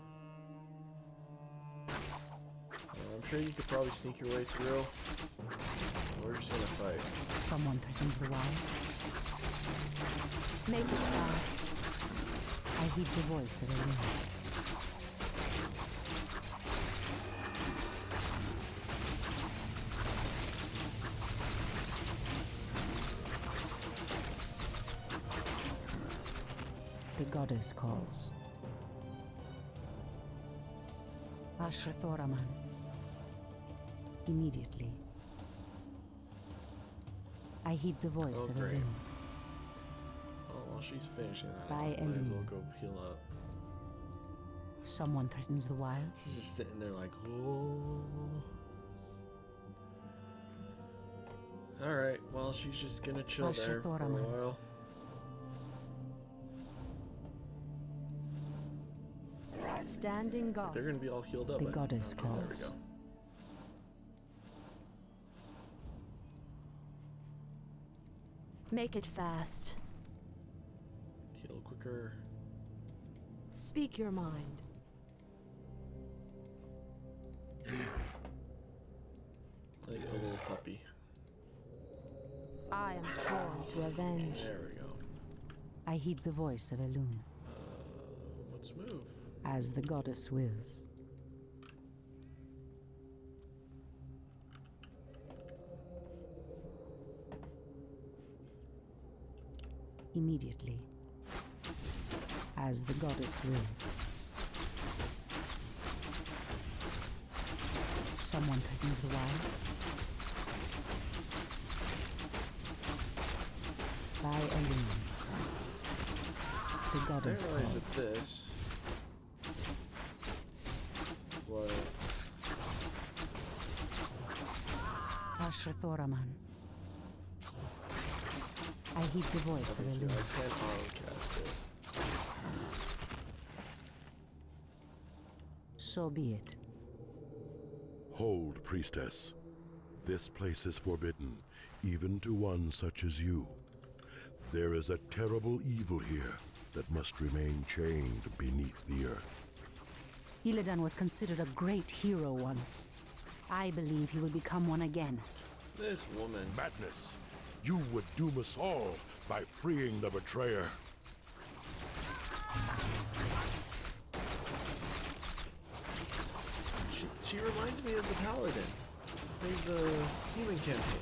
I'm sure you could probably sneak your way through. We're just gonna fight.
Someone threatens the wild.
Make it fast.
I heed the voice of a wind. The goddess calls. Ashrathoraman. Immediately. I heed the voice of a
great.
wind.
Oh, while she's finishing that,
By
might as
Elune.
well go heal up.
Someone threatens the wild.
She's just sitting there like, oh. Alright, well, she's just gonna chill there for a
Ashrathoraman.
while.
Standing guard.
They're gonna be all healed up.
The
I think.
goddess
Okay, there we
calls.
go.
Make it fast.
Heal quicker.
Speak your mind.
Like the little puppy.
I am sworn to avenge.
There we go.
I heed the voice of Elune.
Let's move.
As the goddess wills. Immediately. As the goddess wills. Someone threatens the wild. By Elune. The
I
goddess
didn't realize
calls.
that this was
Ashrathoraman. I heed the voice of
obviously I
Elune.
can't auto-cast it.
So be it.
Hold, priestess. This place is forbidden, even to one such as you. There is a terrible evil here that must remain chained beneath the earth.
Illidan was considered a great hero once. I believe he will become one again.
This woman.
Madness! You would doom us all by freeing the betrayer.
She reminds me of the Paladin. From the Human campaign.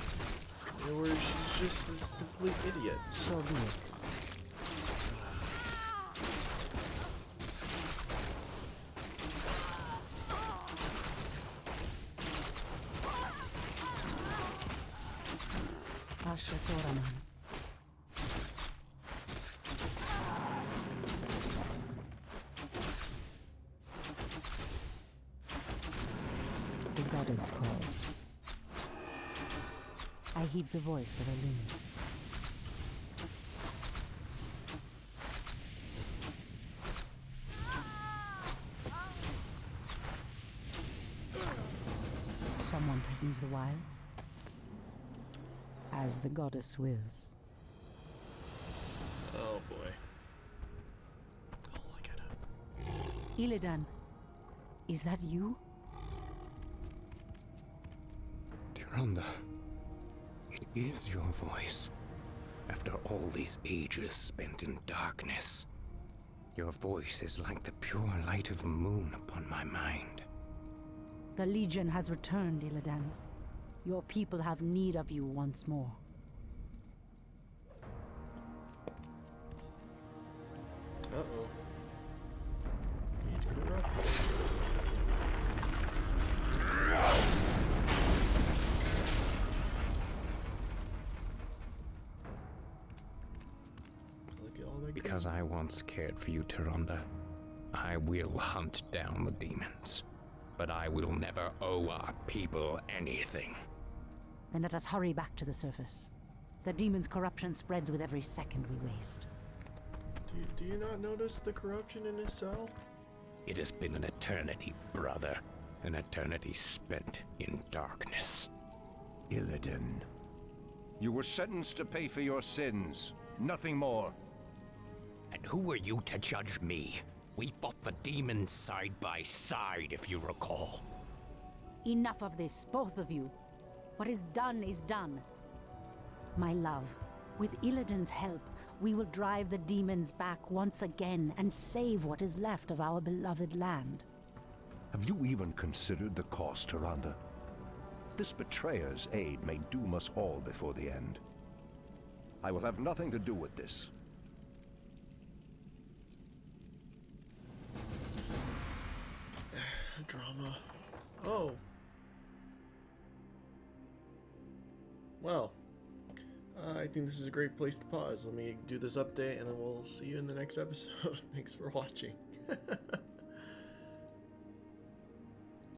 You know, where she's just this complete idiot.
So be it. Ashrathoraman. The goddess calls. I heed the voice of Elune. Someone threatens the wilds. As the goddess wills.
Oh boy. Oh, look at him.
Illidan, is that you?
Tyrande, it is your voice. After all these ages spent in darkness, your voice is like the pure light of the moon upon my mind.
The Legion has returned, Illidan. Your people have need of you once more.
Uh-oh. He's corrupt. Look at all that
Because I once cared for you, Tyrande, I will hunt down the demons. But I will never owe our people anything.
Then let us hurry back to the surface. The demon's corruption spreads with every second we waste.
Do you not notice the corruption in his cell?
It has been an eternity, brother. An eternity spent in darkness.
Illidan, you were sentenced to pay for your sins. Nothing more.
And who are you to judge me? We fought the demons side by side, if you recall.
Enough of this, both of you. What is done. My love, with Illidan's help, we will drive the demons back once again and save what is left of our beloved land.
Have you even considered the cost, Tyrande? This betrayer's aid may doom us all before the end. I will have nothing to do with this.
Drama. Oh. Well, I think this is a great place to pause. Let me do this update and then we'll see you in the next episode. Thanks for watching.